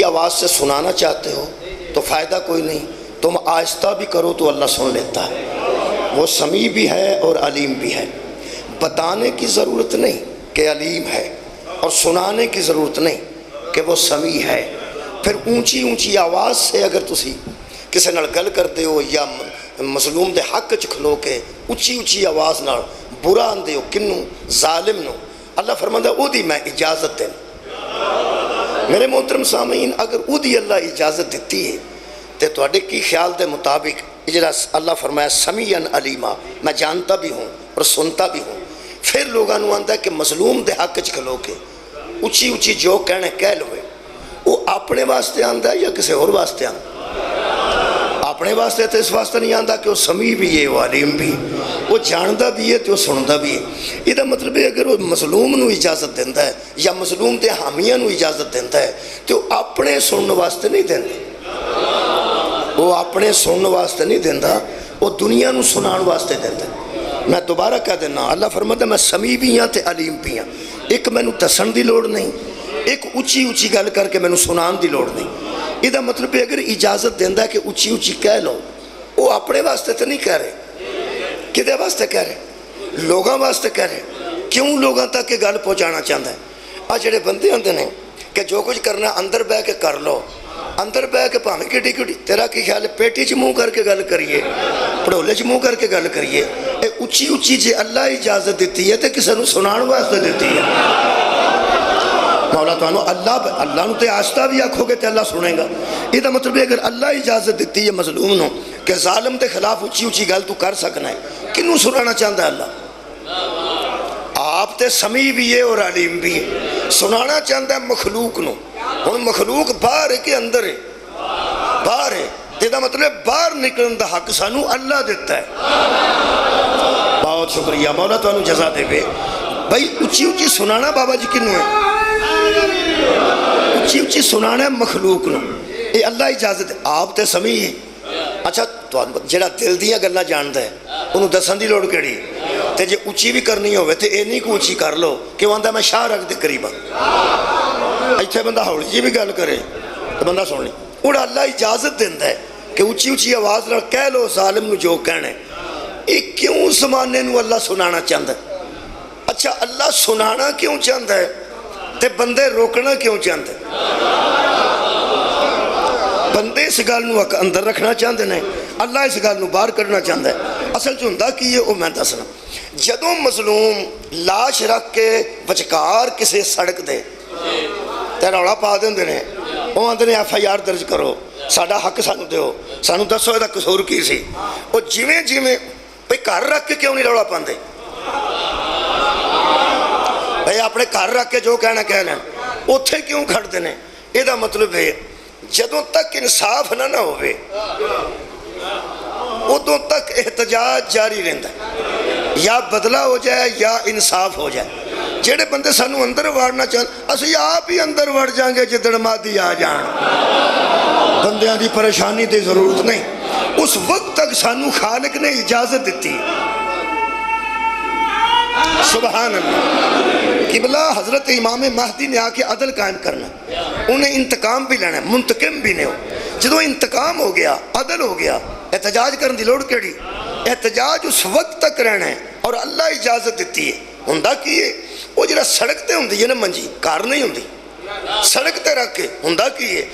اونچی آواز سے سنانا چاہتے ہو تو فائدہ کوئی نہیں، تم آہستہ بھی کرو تو اللہ سن لیتا ہے۔ وہ سمیع بھی ہے اور علیم بھی ہے۔ بتانے کی ضرورت نہیں کہ علیم ہے، اور سنانے کی ضرورت نہیں کہ وہ سمیع ہے۔ پھر اونچی اونچی آواز سے اگر تسی کسی نال گل کرتے ہو یا مظلوم دے حق چ کھلو کے اونچی اونچی آواز نال برا آندے ہو کنوں ظالم نو، اللہ فرماندا او دی میں اجازت دیں۔ میرے محترم سامعین، اگر او دی اللہ اجازت دیتی ہے تو تواڈے کی خیال دے مطابق جڑا اللہ فرمایا سمیعاً علیما، میں جانتا بھی ہوں اور سنتا بھی ہوں، پھر لوگاں نو آندا ہے کہ مظلوم دے حق چ کھلو کے اونچی اونچی جو کہنے کہہ لوے، وہ اپنے واسطے آندا ہے یا کسی اور واسطے آندا؟ اپنے واسطے تو اس واسطے نہیں آندا کہ وہ سمیع بھی ہے، وہ علیم بھی، وہ جاندا بھی ہے تو وہ سندا بھی ہے۔ یہ مطلب ہے اگر وہ مظلوم نو اجازت دیندا ہے یا مظلوم دے حامیاں نو اجازت دیندا ہے تو اپنے سنن واسطے نہیں دیندا، وہ اپنے سنن واسطے نہیں دیندا، وہ دنیا نو سنان واسطے دیندا۔ میں دوبارہ کہہ دینا، اللہ فرماتا میں سمیع بھی ہاں تے علیم بھی ہاں۔ ایک مینوں دسن دی لوڑ نہیں، ایک اونچی اونچی گل کر کے مینوں سنان دی لوڑ نہیں۔ یہ مطلب ہے اگر اجازت دینا کہ اونچی اونچی کہہ لو، وہ اپنے واسطے تو نہیں کہہ رہے، کدے واسطے کہہ رہے؟ لوگاں واسطے کہہ رہے۔ کیوں لوگاں تک یہ گل پہنچانا چاہتا ہے؟ آ جڑے بندے ہوندے نے کہ جو کچھ کرنا اندر بہ کے کر لو، اندر بہ کے پاویں کڈی کڈی، تیرا کی خیال ہے پیٹی چ منہ کر کے گل کریے، پڑھولے چ منہ کر کے گل کریے؟ اے اونچی اونچی جے اللہ اجازت دیتی ہے تو کسی نو سنان واسطے دیتی ہے۔ مولا تو اللہ نو تے آستہ بھی آکھو گے تے اللہ سنے گا۔ یہ مطلب ہے اگر اللہ اجازت دیتی ہے مظلوم نو کہ ظالم دے خلاف اونچی اونچی گل تو کر سکنا ہے، کنوں سنانا چاہتا ہے اللہ؟ آپ تے سمیع بھی ہے اور علیم بھی ہے، سنانا چاہتا ہے مخلوق نو۔ ہن مخلوق باہر ہے کہ اندر ہے؟ باہر ہے، یہ مطلب باہر نکلن دا حق سانو اللہ دیتا ہے۔ بہت شکریہ، مولا تو انہوں جزا دے بے۔ بھائی اونچی اونچی سنانا بابا جی کنوں ہے؟ اونچی اونچی سنانا ہے مخلوق نو، یہ اللہ اجازت ہے۔ آپ تے سمیع ہے، اچھا جڑا دل دیاں گلاں جاندا ہے انہوں دسن دی لوڑ کیڑی؟ تے جے اونچی بھی کرنی ہوئے تے اینی کو اونچی کر لو کہ وہ آندا میں شاہ رکھ دے قریبا، ایتھے بندہ ہولی جی بھی گل کرے تو بندہ سن لی۔ اوڑا اللہ اجازت دیندا ہے کہ اونچی اونچی آواز نال کہہ لو ظالم نو جو کہنا ہے۔ یہ کیوں زمانے نو اللہ سنانا چاہتا ہے؟ اچھا اللہ سنانا کیوں چاہتا ہے تے بندے روکنا کیوں چاہتے ہیں؟ بندے اس گل نو اندر رکھنا چاہتے ہیں، اللہ اس گل نو باہر کرنا چاہتا ہے۔ اصل جو ہوندا کی ہے وہ میں دسنا، جدوں مظلوم لاش رکھ کے وچکار کسی سڑک دے تے رولا پا دیندے نے، وہ آندے نے ایف آئی آر درج کرو، ساڈا حق سانو دیو، سانو دسو یہ قصور کی سی۔ وہ جویں جویں بھئی گھر رکھ کے کیوں نہیں رولا پاندے؟ بھئی اپنے گھر رکھ کے جو کہنا کہہ لیں، اتھے کیوں کھڑتے ہیں؟ یہ مطلب ہے جدوں تک انصاف نہ ہوئے ادوں تک احتجاج جاری رہتا ہے، یا بدلہ ہو جائے یا انصاف ہو جائے۔ جڑے بندے سانو اندر وڑنا چاہتے اسی آپ ہی اندر وڑ جائیں گے جدن مادی آ جان، بندیاں دی پریشانی دی ضرورت نہیں۔ اس وقت تک سانو خالق نے اجازت دیتی۔ سبحان اللہ۔ قبلہ حضرت امام مہدی نے آ کے عدل قائم کرنا، انہیں انتقام بھی لینا، منتقم بھی نہیں ہو۔ جدوں انتقام ہو گیا، عدل ہو گیا، احتجاج کرن دی لوڑ کیڑی؟ احتجاج اس وقت تک رہنا ہے اور اللہ اجازت دیتی ہے۔ ہوندا کی ہے وہ جڑا سڑک تے ہوندی ہے نا منجی، کار نہیں ہوندی، سڑک تے رکھ کے ہوندا کی ہے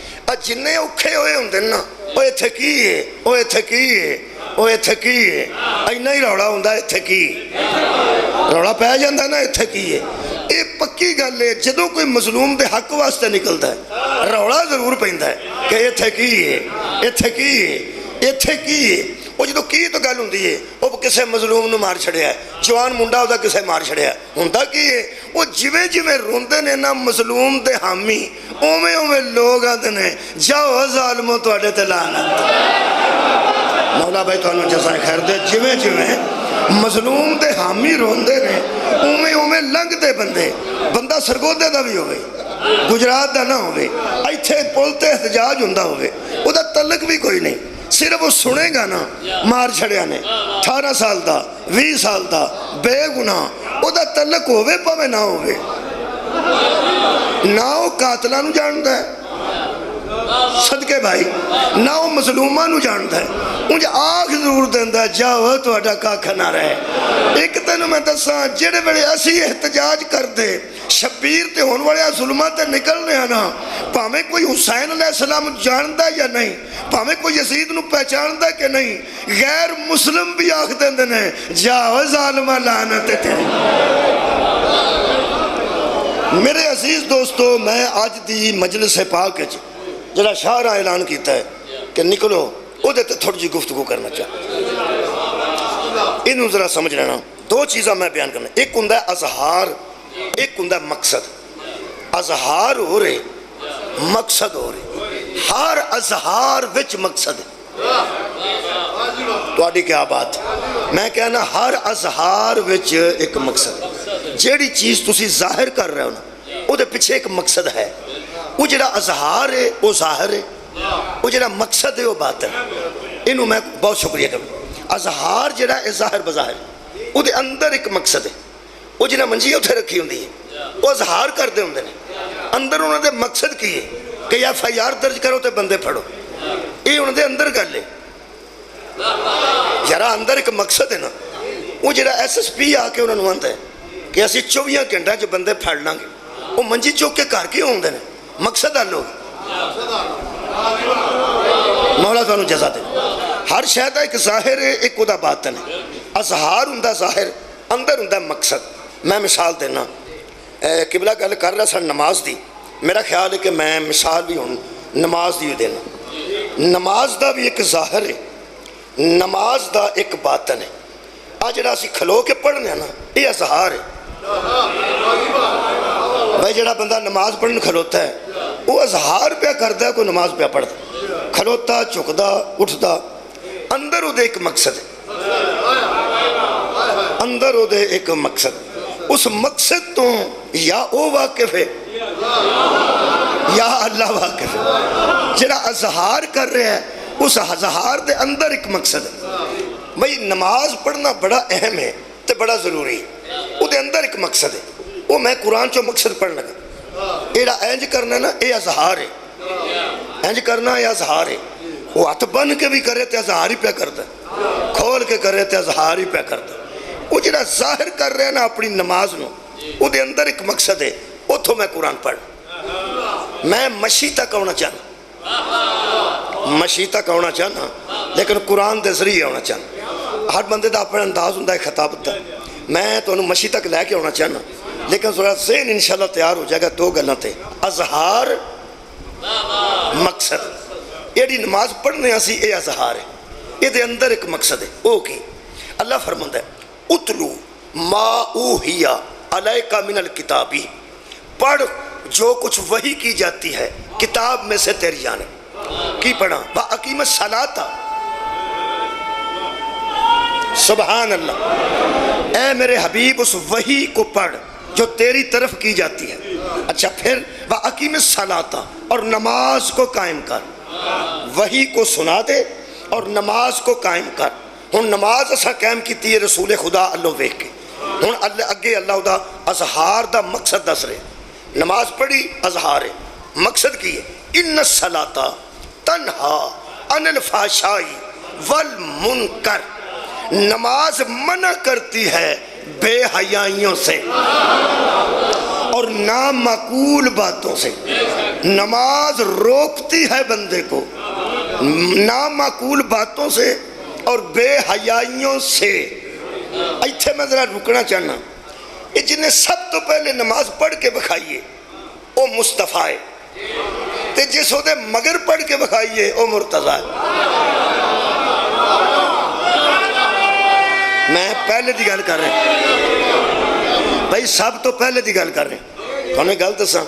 جننے اوکھے ہوئے ہوندے نا، وہ ایتھے کی ہے، وہ ایتھے کی ہے، وہ ایتھے کی ہے، اینا ہی روڑا ہوندا ایتھے کی، روڑا پہ جاندہ نا ایتھے کی ہے۔ یہ پکی گل ہے، جدوں کوئی مظلوم دے حق واسطے نکلتا ہے روڑا ضرور پیندا ہے کہ ایتھے کی ہے، ایتھے کی ہے، ایتھے کی ہے۔ وہ جدو کی تو گل ہوندی ہے وہ کسے مظلوم نو مار چھڑیا ہے، جوان منڈا ہوتا کسے مار چھڑیا ہے، ہوندا کی ہے وہ جویں جویں روندے نے نا مظلوم دے حامی، اوویں اوویں لوگ آندے نے جاؤ ظالمو تواڈے تے لعنت۔ مولا بھائی تانوں جزائے خیر دے، جویں جویں مظلوم دے حامی روندے نے اوویں اوویں لنگ دے بندے، بندہ سرگودے دا بھی ہوئے، گجرات دا نہ ہوئے، ایتھے پولتے احتجاج ہوندا ہوئے، او دا تعلق بھی کوئی نہیں، صرف وہ سنے گا نا مار چھڑیا نے 18 سال دا 20 سال دا بے گناہ، او دا تعلق ہوئے پاوے نہ ہوئے، نہ وہ قاتلہ نو جاندا ہے صدقے بھائی نہ وہ مظلوماں نو جانتا ہے انج آنکھ ضرور دیندا جاؤ تہاڈا ککھ نہ رہے۔ ایک تینوں میں دساں جڑے بڑے اسی احتجاج کردے شبیر تے ہون والے ظلماں تے نکلنے نا پاویں کوئی حسین علیہ السلام جاندا یا نہیں پاویں کوئی یزید نو پہچاندا کہ نہیں غیر مسلم بھی آکھ دیندے نے جاؤ ظالمہ لعنت تیری۔ میرے عزیز دوستو میں آج دی مجلس پاک جڑا شاعرہ اعلان کیتا ہے کہ نکلو او دے تے تھوڑی جی گفتگو کرنا چاہتا انہوں ذرا سمجھ لینا دو چیزاں میں بیان کرنا ایک ہندہ ہے اظہار ایک ہندہ ہے مقصد اظہار ہو رہے مقصد ہو رہے ہر اظہار وچ مقصد ہے تو آڈی کیا بات میں کہنا ہر اظہار وچ ایک مقصد ہے جیڑی چیز تسی ظاہر کر رہے ہو نا وہ دے پیچھے ایک مقصد ہے وہ جڑا اظہار ہے وہ ظاہر ہے وہ جڑا مقصد ہے وہ باطن ہے انہوں میں بہت شکریہ کروں اظہار جڑا ہے ظاہر بظاہر وہ دے اندر ایک مقصد ہے وہ جنہ منجی اتھے رکھی ہوندی ہے وہ اظہار کر دے ہوندے نے اندر انہوں نے مقصد کی ہے کہ یا FIR درج کرو تے بندے پھڑو یہ انہوں نے اندر کر لے یارا اندر ایک مقصد ہے نا وہ جڑا SSP آ کے انہوں نے آتا ہے کہ اسی 24 گھنٹہ جو بندے پھڑ لیں گے وہ منجی چوک کے کار کی ہوندے نے مقصد حل ہوگی مولا تو انہوں جزا دے ہر شہدہ ایک ظاہر ہے ایک خدا باطن ہے اظہار ہندہ ظاہر اندر ہندہ مقصد میں مثال دینا قبلہ گل کر رہا سا نماز دی میرا خیال ہے کہ میں مثال بھی ہوں نماز دی دینا نماز دا بھی ایک ظاہر ہے نماز دا ایک باطن ہے آج جڑا اسی کھلو کے پڑھنے ہیں نا یہ اظہار ہے بھائی جڑا بندہ نماز پڑھنے کھلوتا ہے وہ اظہار پہ کرتا ہے کوئی نماز پہ پڑھتا کھلوتا چکدا اٹھتا اندر وہ دے ایک مقصد ہے اندر وہ دے ایک مقصد اس مقصد تو یا او واقف ہے یا اللہ واقف ہے جڑا اظہار کر رہے ہیں اس اظہار دے اندر ایک مقصد ہے بھئی نماز پڑھنا بڑا اہم ہے تے بڑا ضروری ہے وہ دے اندر ایک مقصد ہے وہ میں قرآن چو مقصد پڑھ لگا ایڈا اینج کرنا نا اے اظہار ہے اینج کرنا اے اظہار ہے وہ ہاتھ بن کے بھی کرے تے اظہار ہی پہ کرتا ہے کھول کے کرے تے اظہار ہی پہ کرتا ہے وہ جڑا ظاہر کر رہے ہیں نا اپنی نماز نو وہ دے اندر ایک مقصد ہے اتھو میں قرآن پڑھ میں مشی تک ہونا چاہنا مشی تک ہونا چاہنا لیکن قرآن دے ذریعے ہونا چاہنا ہر بندے دا اپنا انداز ہوں خطابت دا میں تو انہوں مشی تک لے کے ہونا چاہنا لیکن ذرا ذہن انشاءاللہ تیار ہو جائے گا دو گلوں تے اظہار مقصد ایڈی نماز پڑھنے اسی اے اظہار ہے یہ دے اندر ایک مقصد ہے او کی اللہ فرماتا ہے اتلو ما اوحیا علیکا من الکتابی پڑھ جو کچھ وحی کی جاتی ہے کتاب میں سے تیری جانب کی پڑھا وَأَقِيمَ الصَّلَاةَ سبحان اللہ اے میرے حبیب اس وحی کو پڑھ جو تیری طرف کی جاتی ہے اچھا پھر وَأَقِيمَ الصَّلَاةَ اور نماز کو قائم کر وحی کو سنا دے اور نماز کو قائم کر ہن نماز اسا قائم کیتی ہے رسول خدا اللہ ویکھ کے ہن اگے اللہ دا اظہار دا مقصد دس رہے نماز پڑھی اظہار ہے مقصد کی ہے ان الصلاۃ تنہا عن الفحشاء والمنکر نماز منع کرتی ہے بے حیائیوں سے اور نامعقول باتوں سے نماز روکتی ہے بندے کو نامعقول باتوں سے اور بے حیائیوں سے ایتھے میں ذرا رکنا چاہنا یہ جنہیں سب تو پہلے نماز پڑھ کے بکھائیے وہ مصطفیٰ ہے تے جس ہو دے مگر پڑھ کے بکھائیے وہ مرتضیٰ ہے میں پہلے دی گل کر رہے ہیں بھائی سب تو پہلے دی گل کر رہے ہیں تو انہیں گل دساں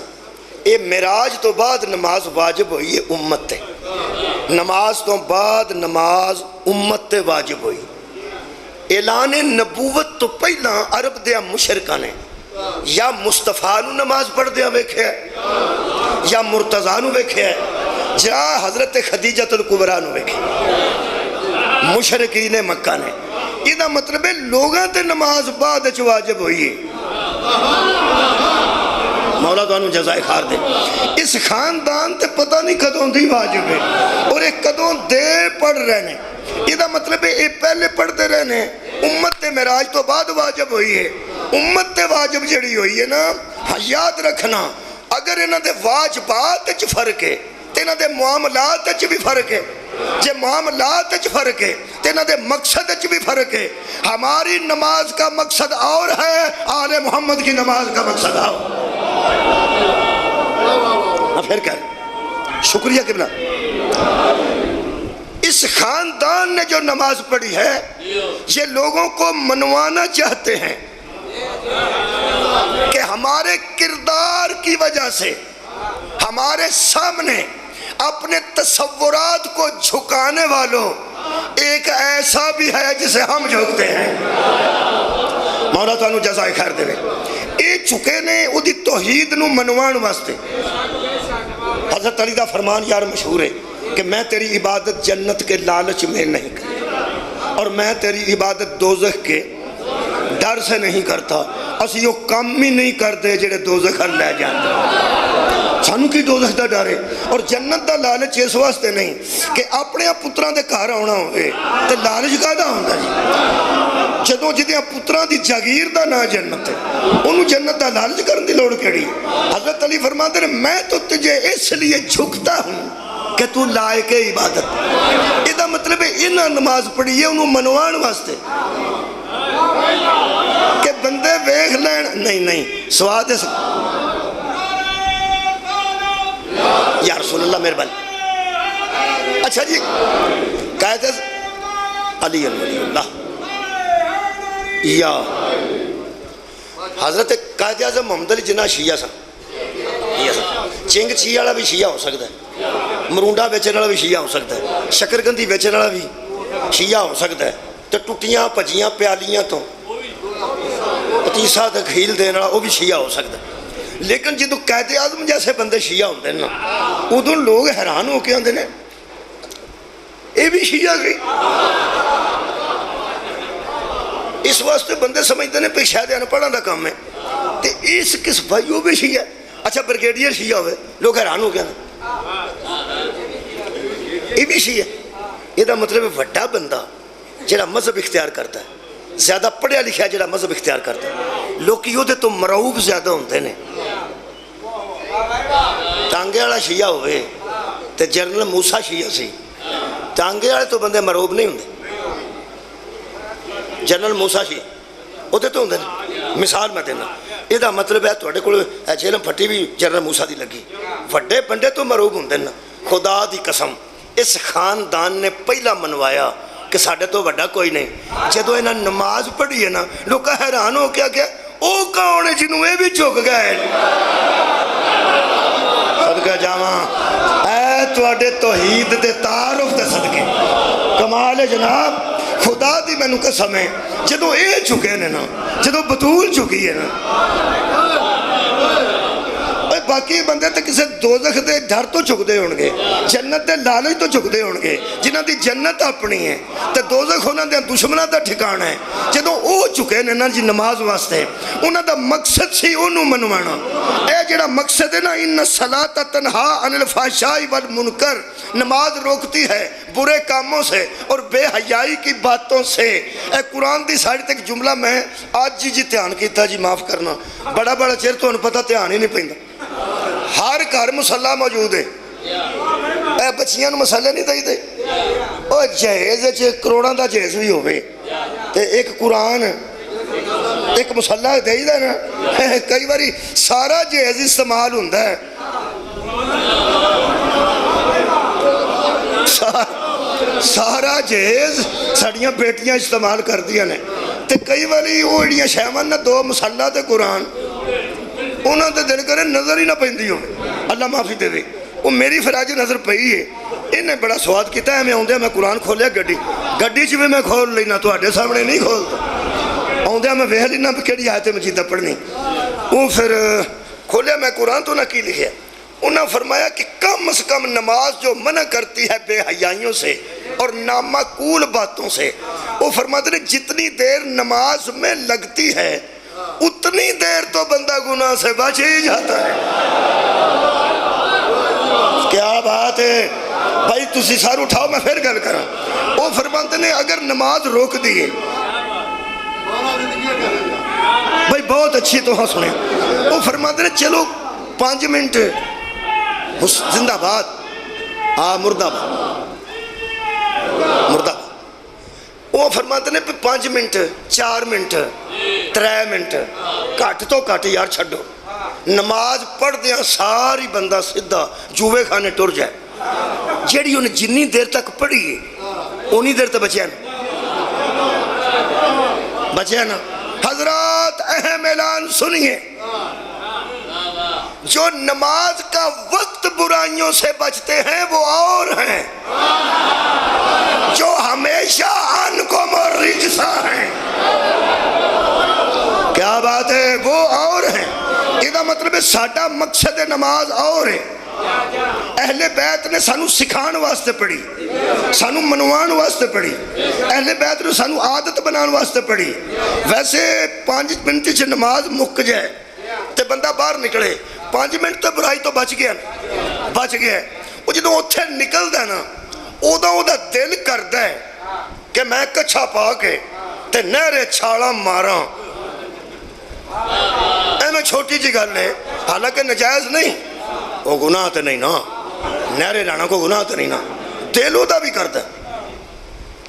یہ معراج تو بعد نماز واجب ہوئی ہے امت تے نماز تو بعد نماز امت تے واجب ہوئی اعلان نبوت تو پہلا عرب دیا مشرکہ نے یا مصطفیٰ نو نماز پڑھ دیا ویکھے ہے یا مرتضیٰ نو ویکھے ہے جا حضرت خدیجۃ الکبریٰ نو ویکھے مشرکین مکہ نے یہ دا مطلب ہے لوگاں تے نماز بعد واجب ہوئی ہے مولا تانوں جزائے خیر دے۔ اس خاندان تے پتہ نہیں کدوں دی واجب ہے اور ایک کدوں دے پڑھ رہنے، یہ دا مطلب ہے یہ پہلے پڑھتے رہنے، امت تے معراج تو بعد واجب ہوئی ہے۔ امت تے واجب جڑی ہوئی ہے نا، یاد رکھنا اگر انہاں دے واجبات وچ فرق ہے تے انہاں دے معاملات وچ بھی فرق ہے، جے معاملات وچ فرق ہے تے انہاں دے مقصد وچ بھی فرق ہے۔ ہماری نماز کا مقصد اور ہے، آل محمد کی نماز کا مقصد اور۔ پھر کیا شکریہ قبلہ، اس خاندان نے جو نماز پڑھی ہے یہ لوگوں کو منوانا چاہتے ہیں کہ ہمارے کردار کی وجہ سے ہمارے سامنے اپنے تصورات کو جھکانے والوں ایک ایسا بھی ہے جسے ہم جھکتے ہیں۔ مولا تانوں جزائے خیر دے۔ اے چکے نے اودی توحید نو منوان واسطے۔ حضرت علی دا فرمان یار مشہور ہے کہ میں تیری عبادت جنت کے لالچ میں نہیں کرتا اور میں تیری عبادت دوزخ کے ڈر سے نہیں کرتا، اسی وہ کام ہی نہیں کرتے جڑے دوزخ لے جاتے۔ سانو کی دوزخ دا ڈر ہے اور جنت دا لالچ اس واسطے نہیں کہ اپنے پتراں دے گھر آنا ہوئے تے لالچ کاہدا ہوندا جی؟ جدوں جدیاں پتراں دی جاگیر دا نا جنت ہے انہوں جنت دا لالچ کرن دی لوڑ کیڑی؟ حضرت علی فرماتے ہیں میں تو تجھے اس لیے جھکتا ہوں کہ تو لائق عبادت۔ یہ دا مطلب ہے انہاں نماز پڑھی ہے انہوں منوان واسطے کہ بندے ویکھ لین، نہیں سواد ہے یا رسول اللہ مہربانی۔ اچھا جی قائد علی ولی اللہ یا حضرت قائد اعظم محمد علی جناح شیعہ سن، چنگ چی والا بھی شیعہ ہو سکتا ہے، مرونڈا بیچنے والا بھی شیعہ ہو سکتا ہے، شکرگندی بیچنے والا بھی شیعہ ہو سکتا ہے، تو ٹوٹیاں پجیاں پیالیاں تو پتیسا تے کھیل دینا وہ بھی شیعہ ہو سکتا ہے۔ لیکن جدو قائد اعظم جیسے بندے شیعہ ہوتے ہیں نا ادھر لوگ حیران ہو کے آتے ہیں یہ بھی شیعہ سی۔ اس واسطے بندے سمجھتے ہیں پہ شاید ان پڑھاں دا کام ہے تے اس کس بھائی وہ بھی شیعہ۔ اچھا بریگیڈیئر شیعہ ہوئے لوگ حیران ہو کے آتے یہ بھی شیعہ۔ یہ دا مطلب وڈا بندہ جڑا مذہب اختیار کرتا ہے، زیادہ پڑھیا لکھا جڑا مذہب اختیار کرتا ہے، لوگ یہ تو مرعوب زیادہ ہوتے ہیں۔ ٹانگے والا شیعہ ہوئے تے جنرل موسیٰ شیعہ سی، ٹانگے والے تو بندے مرعوب نہیں ہوندے، جنرل موسیٰ شیعہ ہوتے تو ہوندے۔ مثال میں دینا یہ دا مطلب ہے تھوڑے کو جیلم پھٹی بھی جنرل موسیٰ دی لگی، وڈے بندے تو مرعوب ہوندے نا۔ خدا دی قسم اس خاندان نے پہلا منوایا کہ ساڑھے تو وڈا کوئی نہیں۔ جدو انہاں نماز پڑھی ہے نا لوگ حیران ہو کیا کہ او کون ہے جنہوں یہ بھی چک گئے۔ صدقہ جاواں اے تواڈے توحید دے تعارف دے صدقے کمال ہے جناب۔ خدا دی مینوں قسم ہے جدو اے چکے نے نا، جدو بطول چکی ہے نا، باقی بندے تے کسے دوزخ دے ڈر تو چک دے ہونگے، جنت دے لالچ تو چک دے ہونگے، جنہاں دی جنت اپنی ہے تے دوزخ انہاں دے دشمناں دا ٹھکانہ ہے۔ جدوں او چکے نے نا جی نماز واسطے انہاں دا مقصد سی انہوں منوانا۔ اے جڑا مقصد ہے نا ان الصلاۃ تنہی عن الفحشاء والمنکر، نماز روکتی ہے برے کاموں سے اور بے حیائی کی باتوں سے۔ اے قرآن دی سائٹ تک جملہ میں آج جی دھیان کیتا جی معاف کرنا، بڑا چیر تو انہوں پتہ دھیان ہی نہیں پیندا۔ ہر گھر مسلح موجود ہے، اے بچیاں نو مسئلے نہیں دائی دے، اور جہیز کروڑاں دا جہیز بھی ہوئے تے ایک قرآن ایک مسلح دائی دے نا، کئی باری سارا جہیز استعمال ہوندہ ہے، سارا جہیز ساڑیاں بیٹیاں استعمال کر دیا نے تے کئی باری وہ اڑیاں شیمن نا دو مسلح تے قرآن انہوں نے دل کرے نظر ہی نہ پہندی ہو۔ اللہ معافی دے دے، وہ میری فراج نظر پہی ہے، انہیں بڑا سواد کیتا ہے۔ میں آؤں دیا میں قرآن کھولیا گڑی چوے میں کھول لینا تو آڈے سامنے نہیں کھولتا، آؤں دیا میں ویہ لینا کیڑی آیت مجیدہ پڑھنی۔ وہ پھر کھولیا میں قرآن تو نہ کی لکھیا، انہوں نے فرمایا کہ کم از کم نماز جو منع کرتی ہے بے حیائیوں سے اور نامعقول باتوں سے، وہ فرماتے ہیں جتنی دیر نماز میں لگتی ہے اتنی دیر تو بندہ گناہ سے بچ ہی جاتا ہے. کیا بات ہے بھائی, تسی سار اٹھاؤ میں پھر گل کرا. وہ فرماتے نے اگر نماز روک دیے, بھائی بہت اچھی تو ہاں سنیں, وہ فرماتے نے چلو 5 منٹ زندہ باد, مردہ باد, مردہ باد. وہ فرماتے نے 5 منٹ 4 منٹ 3 منٹ کٹ تو کٹ یار چھڈو. نماز پڑھ دیا ساری بندہ سدھا جوے کھانے ٹر جائے. جیڑی انہیں جنی دیر تک پڑھی ہے انہی دیر تک بچے نا. حضرات اہم اعلان سنیے, جو نماز کا وقت برائیوں سے بچتے ہیں وہ اور ہیں, جو ہمیشہ عنکم اور رجسا ہیں. کیا بات ہے, وہ اور ہیں. یہ مطلب ہے ساڈا مقصد نماز اور ہے. اہل بیت نے سانو سکھان واسطے پڑھی, سانو منوان واسطے پڑھی, اہل بیت نے سانو عادت بنان واسطے پڑھی. ویسے 5 منٹ چ نماز مک جائے تے بندہ باہر نکلے, 5 منٹ تو برائی تو بچ گیا, بچ گیا. وہ جدوں اوتھے نکلدا نا او دا دل کردا ہے کہ میں کچھا پا کے تے نہرے چھالاں ماراں. میں چھوٹی جی گل ہے, حالانکہ نجائز نہیں, وہ گناہ تے نہیں نا, نہرے لانا کو گناہ تے نہیں نا, دل دا بھی کردا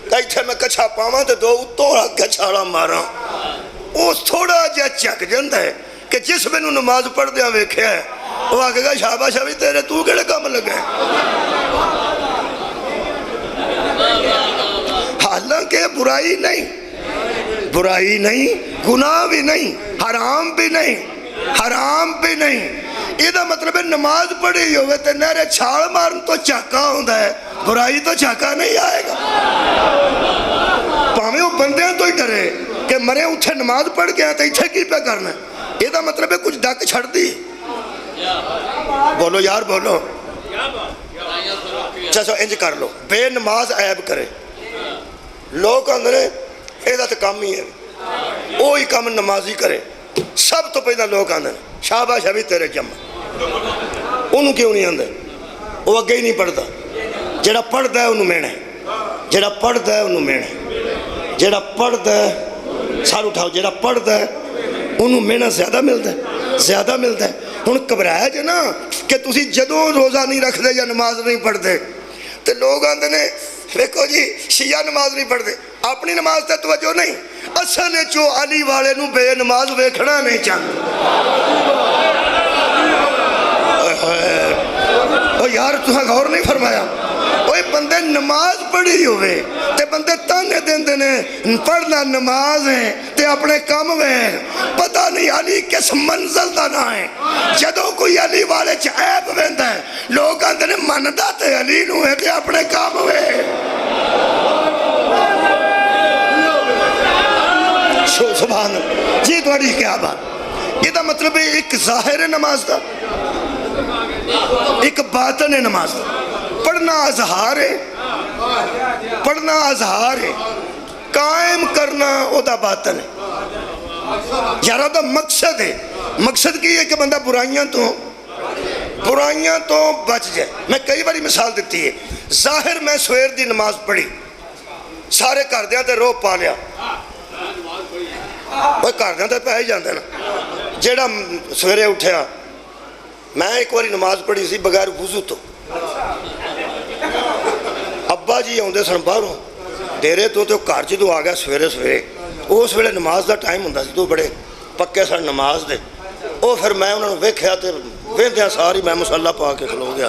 کہ ایتھے میں کچھا پاواں تے 2 اتوں اگے چھالاں ماراں. وہ تھوڑا جہا چک جاندا ہے کہ جس مینوں نماز پڑھ دیا ویکھیا ہے وہ آکھے گا شاباش ابھی تیرے تو کیڑے کام لگا ہے. حالانکہ برائی نہیں, برائی نہیں, گناہ بھی نہیں, حرام بھی نہیں, حرام بھی نہیں. یہ مطلب ہے نماز پڑھی ہوئے تے نہرے چھال مارن تو چاکا ہوندہ ہے, برائی تو چاکا نہیں آئے گا. پاویں وہ بندیاں تو ہی ڈرے کہ مرے اتھے نماز پڑھ گیا تو اتھے کی پہ کرنا ہے. یہ مطلب ہے کچھ ڈک چھڑ دی. بولو یار بولو. چلو انج کر لو, بے نماز عیب کرے لوگ اندرے یہ تو کام ہی ہے, وہی کام نمازی کرے. سب تو پہلے لوگ آندے شاباش ابھی تیرے جمع, انہوں کیوں نہیں آندے, وہ اگے ہی نہیں پڑھتا. جڑا پڑھتا ہے انہوں مینا ہے, جڑا پڑھتا ہے انہوں مینا ہے, جڑا پڑھتا ہے سار اٹھاؤ, جڑا پڑھتا ہے انہوں مینا زیادہ ملتا ہے, زیادہ ملتا ہے. ہن گھبرایا جے نا کہ تسی جدوں روزہ نہیں رکھ دے یا نماز نہیں پڑھتے تو لوگ آندے نے دیکھو جی شیعہ نماز نہیں پڑھتے, اپنی نماز تے توجہ نہیں. اصل جو علی والے نو بے نماز ویکھنا نہیں چاہتے. یار تساں غور نہیں فرمایا, اوے بندے نماز پڑھی ہوئے تے بندے تانے دیندے نے پڑھنا نماز ہے تے اپنے کام میں پتہ نہیں علی کس منزل دا نہ ہے. جدوں کوئی علی والے چ عیب ویندا ہے لوگ آندے نے مندا تے علی نو ہے تے اپنے کام میں. سبحان اللہ جی, تھوڑی کیا بات. یہ مطلب ہے ایک ظاہر نماز دا, ایک باطن نماز دا. پڑھنا اظہار ہے, پڑھنا اظہار ہے, قائم کرنا او دا باطن ہے. یارہ دا مقصد ہے, مقصد کی ہے کہ بندہ برائیاں تو بچ جائے. میں کئی باری مثال دیتی ہے, ظاہر میں سویر دی نماز پڑھی, سارے کر دیا تے رو پا لیا, وہ کر دیا تے پہ ہی جاندے نا. جیڑا سویرے اٹھیا, میں ایک باری نماز پڑھی سی بغیر وضو تو, ابا جی آندے سن باہروں ڈیرے تو گھر جدوں آ گیا سویرے سویرے, اس ویلے نماز دا ٹائم ہوندا سی, تو بڑے پکے سن نماز دے. وہ پھر میں انہوں نے ویکھیا تے ویندیاں ساری میں مصلی پا کے کھلو گیا.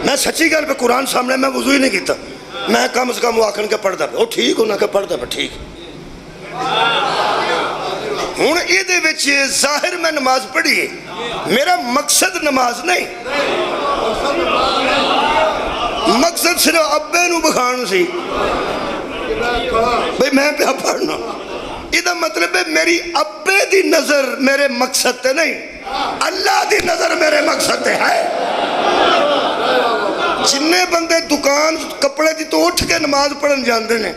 میں سچی گل پہ قرآن سامنے میں وضو ہی نہیں کیتا, میں کم از کم وہ آکھن کے پڑھتا پہ, وہ ٹھیک ہونا کہ پڑھتا پہ ٹھیک. ہوں یہ ظاہر میں نماز پڑھی ہے, میرا مقصد نماز نہیں, مقصد صرف ابے نو بخان سی بھئی میں پہ پڑھنا. یہ مطلب ہے میری ابے دی نظر میرے مقصد تے نہیں, اللہ دی نظر میرے مقصد تے ہے. جننے بندے دکان کپڑے دی تو اٹھ کے نماز پڑھن جاندے نے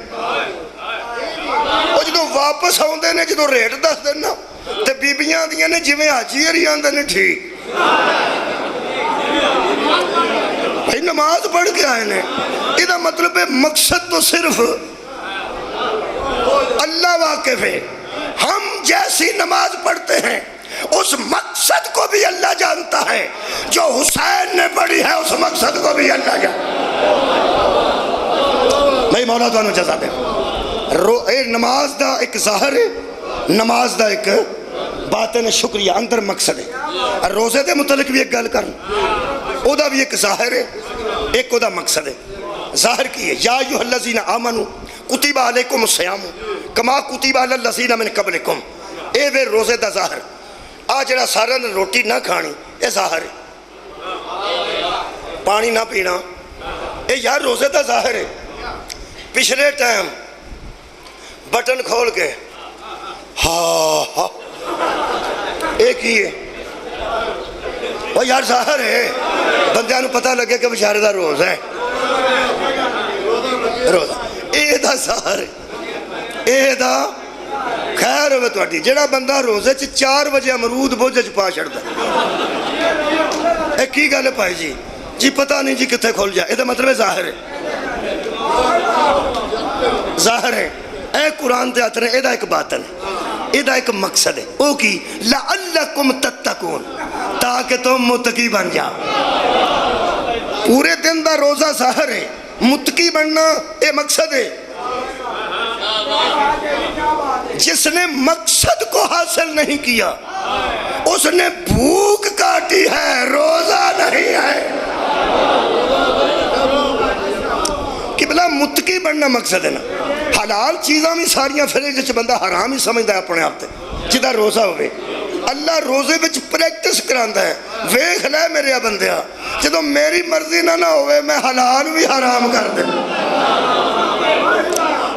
وہ جدو واپس آؤندے نے جدو ریٹ دس دینا تے بیبیاں دیاں نے جویں حاجی ہری آندے نے ٹھیک بھائی نماز پڑھ کے آئے نے یہ مطلب ہے مقصد تو صرف اللہ واقف ہے ہم جیسی نماز پڑھتے ہیں اس مقصد کو بھی اللہ جانتا ہے جو حسین نے پڑھی ہے اس مقصد کو بھی اللہ جانتا ہے میں مولا تو جزا دے نماز دا ایک ظاہر ہے نماز دا ایک باطن شکریہ اندر مقصد ہے روزے دے متعلق بھی ایک گل کرنا او دا بھی ایک ظاہر ہے ایک او دا مقصد ہے ظاہر کی ہے یا ایھا الذین آمنوا کتب علیکم الصیام کما کتب علی الذین من قبلکم اے وے روزے دا ظاہر آ جڑا سارا نے روٹی نہ کھانی اے ظاہر ہے پانی نہ پینا اے یار روزے دا ظاہر ہے پچھلے ٹائم بٹن کھول کے ہاں ہاں ایک ہی ہے وہ یار ظاہر ہے بندیاں نو پتہ لگے کہ بچارے دا روز ہے روزہ اے دا ظاہر ہے اے دا خیر ہوئے تو اٹھی جڑا بندہ روزے 4 بجے امرود بوجھ پا چھڑتا اے کی گالے پائی جی پتہ نہیں جی کتھے کھول جائے اے دا مطلب ظاہر ہے ظاہر ہے اے قرآن تے آتے ہیں اے دا ایک باطن ہے اے دا ایک مقصد ہے او کی لعلکم تتقون تاکہ تم متقی بن جاؤ پورے دن دا روزہ ظاہر ہے متقی بننا اے مقصد ہے جس نے مقصد کو حاصل نہیں کیا اس نے بھوک کاٹی ہے روزہ نہیں ہے کہ بلا متقی بننا مقصد ہے نا حلال چیزاں بھی ساریاں پھرے جس بندہ حرام ہی سمجھتا ہے اپنے آپ تے جدہ روزہ ہوئے اللہ روزے بچ پریکٹس کراندہ ہے ویکھ لے میرے بندیا جدو میری مرضی نہ ہوئے میں حلال بھی حرام کر دیں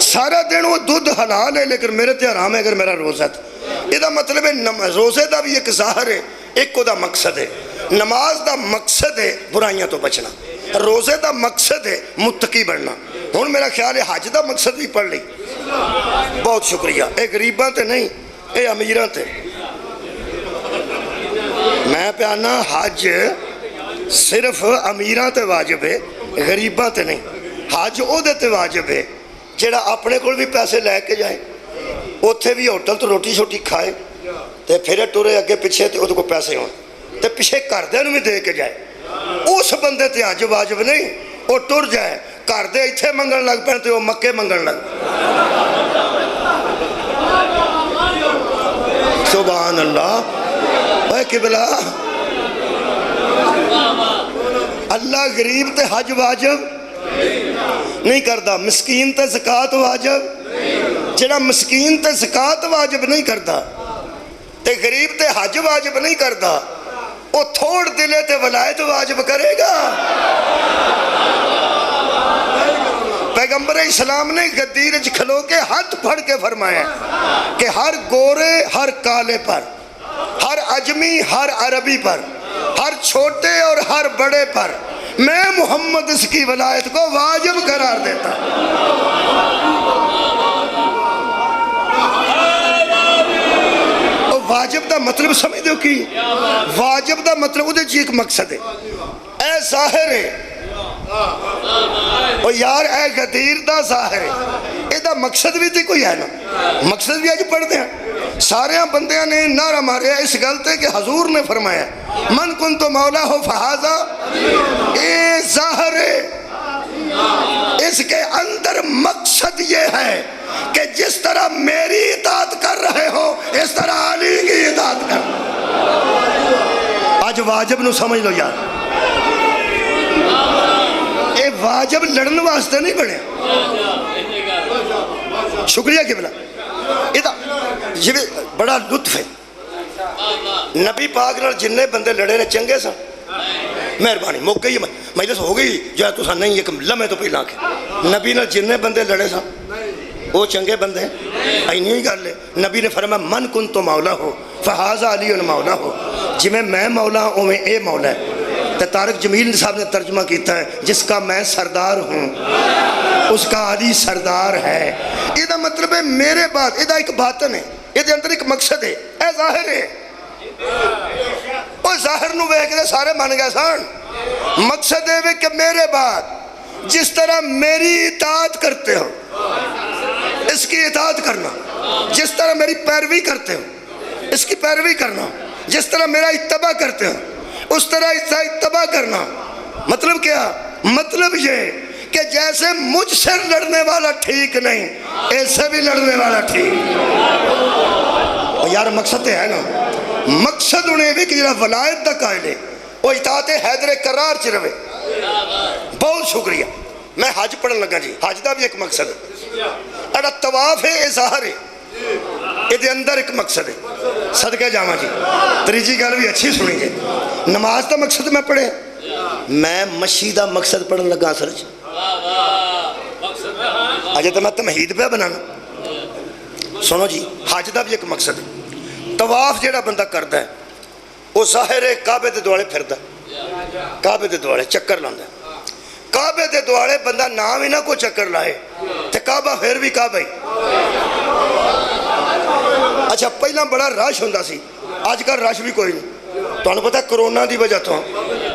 سارا دن وہ دودھ حلال ہے لیکن میرے تے حرام ہے اگر میرا روزہ تھا یہ دا مطلب ہے روزے دا بھی ایک ظاہر ہے ایک کو دا مقصد ہے نماز دا مقصد ہے برائیاں تو بچنا روزے دا مقصد ہے متقی بننا ہون میرا خیال ہے حج دا مقصد بھی پڑھ لی بہت شکریہ اے غریباں تے نہیں اے امیراں تے میں پیانا حج صرف امیراں تے واجب ہے غریباں تے نہیں حج او دے تے واجب ہے جیڑا اپنے کول بھی پیسے لے کے جائے اتھے بھی ہوٹل تو روٹی شوٹی کھائے تے پھر ٹورے اگے پیچھے تے ادھے کو پیسے ہوں تے پیچھے کردے بھی دے کے جائے اس بندے تے حج واجب نہیں وہ ٹر جائے کردے اتھے منگن لگ پہنتے وہ مکے منگن لگ سبحان اللہ اے قبلہ اللہ غریب تے حج واجب نہیں کردا مسکین تے زکاة واجب جڑا مسکین تے زکاة واجب نہیں کردا تے غریب تے حج واجب نہیں کردا وہ تھوڑ دلے تے ولایت واجب کرے گا پیغمبر اسلام نے غدیر کھلو کے ہاتھ پھڑ کے فرمایا کہ ہر گورے ہر کالے پر ہر عجمی ہر عربی پر ہر چھوٹے اور ہر بڑے پر میں محمد اس کی ولایت کو واجب قرار دیتا واجب دا مطلب سمجھ دو کی واجب دا مطلب وہ ایک مقصد ہے اے ظاہر ہے اور یار اے غدیر دا ظاہر ہے اے دا مقصد بھی تے کوئی ہے نا مقصد بھی آج پڑھ دیں سارے بندیاں نے نعرہ مارے اس غلطے کہ حضور نے فرمایا من کن تو مولا ہو فہذا اے ظاہر ہے اس کے اندر مقصد یہ ہے کہ جس طرح میری اطاعت کر رہے ہو اس طرح علی کی اطاعت کر آج واجب نو سمجھ لو یار اے واجب لڑن واسطے نہیں بڑھے شکریہ قبلہ یہ بڑا لطف ہے نبی پاک نال جننے بندے لڑے نے چنگے سن مہربانی موقع ہی مجلس ہو گئی جو ہے تو سن نہیں ایک لمحے تو پہلا کے نبی نال جننے بندے لڑے سن وہ چنگے بندے اینی ہی گل ہے نبی نے فرمایا من کن تو مولا ہو فہذا علی مولا ہو جی میں مولا ہوں اویں اے مولا ہے تو طارق جمیل صاحب نے ترجمہ کیتا ہے جس کا میں سردار ہوں اس کا علی سردار ہے. یہ مطلب ہے میرے بعد یہ ایک باطن ہے, یہ اندر ایک مقصد ہے. اے ظاہر ہے وہ ظاہر نو ویکھ کے سارے من گئے سن. مقصد ہے کہ میرے بعد جس طرح میری اطاعت کرتے ہو اس کی اطاعت کرنا, جس طرح میری پیروی کرتے ہو اس کی پیروی کرنا, جس طرح میرا اتباع کرتے ہو اس طرح اس کا اتباع کرنا. مطلب کیا؟ مطلب یہ کہ جیسے مجھ سے لڑنے والا ٹھیک نہیں ایسے بھی لڑنے والا ٹھیک. یار مقصد ہے نا, مقصد انہیں بھی کہ جنہا ولایت دا قائل ہے وہ اطاعت حیدر کرار چ رہے. بہت شکریہ. میں حج پڑھن لگا جی, حج دا بھی ایک مقصد ہے. اگر طواف ہے یہ ظاہر ہے, یہ اندر ایک مقصد ہے. صدقے جاواں جی تریجی گل بھی اچھی سنی جی. نماز دا مقصد میں پڑھے, میں مشی دا مقصد پڑھن لگا اصل چ. اجے تو میں تمہید پہ بنانا. سنو جی, حج دا بھی ایک مقصد ہے. طواف جیڑا بندہ کرتا ہے وہ ظاہر ہے کعبے دے دوالے پھردا, کعبے دے دوالے چکر لاندا. کعبے دے دوالے بندہ نام ہی نہ کو چکر لائے تے کعبہ پھر بھی کعبہ ہی. اچھا پہلا بڑا رش ہوندا سی, اج کل رش بھی کوئی نہیں. تانوں پتہ کرونا دی وجہ تو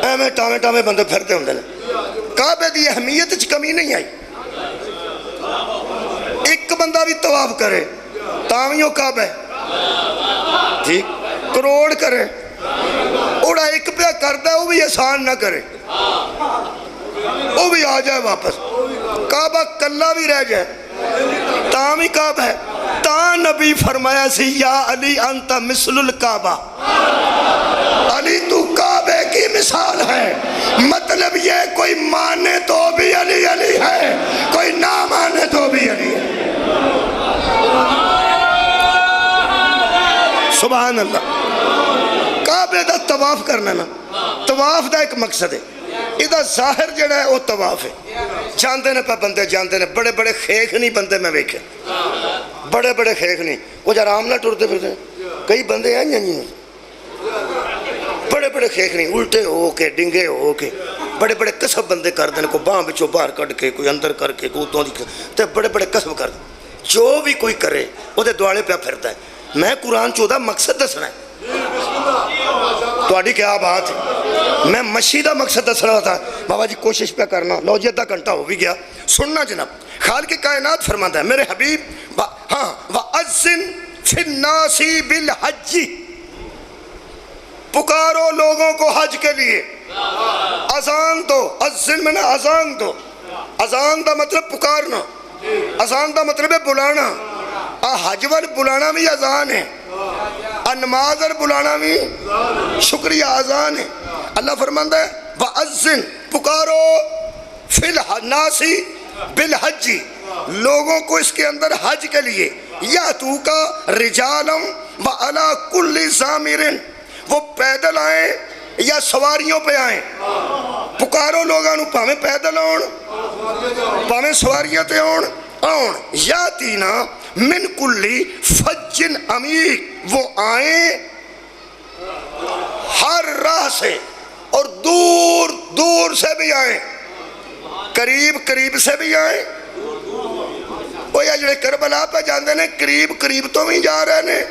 ایویں ٹاویں ٹاویں بندے پھردے ہوندے نے. کعبے دی اہمیت وچ کمی نہیں آئی. ایک بندہ بھی طواف کرے تاں وی او کعبہ ہے ٹھیک, کروڑ کرے اوڑا ایک پہ کردا وہ بھی احسان نہ کرے وہ بھی آ جائے واپس, کعبہ کلا بھی رہ جائے تاں بھی کعبہ ہے. تاں نبی فرمایا سی یا علی انت مثل الکعبہ, علی تو کعبے کی مثال ہے. مطلب یہ کوئی مانے تو بھی علی علی ہے, کوئی نہ مانے تو بھی علی ہے. سبحان اللہ. کعبے دا طواف کرنا نا, طواف دا ایک مقصد ہے. ادھا ظاہر جڑا ہے وہ طواف ہے. جاندے نے پہ بندے جاندے نے, بڑے بڑے خیخ نہیں بندے میں ویکھے, بڑے بڑے خیخ نہیں, وہ جو آرام نہ ٹرتے پھرتے. کئی بندے ہیں نہیں بڑے بڑے خیخ نہیں, الٹے ہو کے ڈنگے ہو کے بڑے بڑے قصب بندے کر دیں, کوئی باں بچوں باہر کٹ کے کوئی اندر کر کے کوئی اتوں دی تے بڑے بڑے قصب کر دیں. جو بھی کوئی کرے وہ دے دوالے پہ پھرتا ہے. میں قرآن چودہ مقصد دسنا ہے. تو کیا بات ہے, میں مشی دا مقصد دسنا تھا. بابا جی کوشش پہ کرنا, لو جی ادھا گھنٹہ ہو بھی گیا. سننا جناب, خالق کائنات فرماتا ہے میرے حبیب ہاں وَأَذِّن فِي النَّاسِ بِالْحَجِّ, پکارو لوگوں کو حج کے لیے. اذان دو, اذن میں نے اذان دو. اذان دا مطلب پکارنا, اذان دا مطلب ہے بلانا. حج وال بلانا بھی اذان ہے, نماز اور بلانا بھی شکریہ اذان ہے. اللہ فرماتا ہے وَأَذِّن, پکارو فِي النَّاسِ بِالْحَجِّ, لوگوں کو اس کے اندر حج کے لیے. یَأْتُوکَ رِجَالًا وَعَلَىٰ كُلِّ ضَامِرٍ, وہ پیدل آئیں یا سواریوں پہ آئیں. پکارو لوگاں نو پاویں پیدل آن پاویں سواریاں تے آن. یاتینا من کلی فجن عمیق, وہ آئیں ہر راہ سے اور دور دور سے بھی آئیں, قریب قریب سے بھی آئیں. وہ یا جڑے کربلا پہ جاندے نے قریب قریب تو بھی جا رہے ہیں,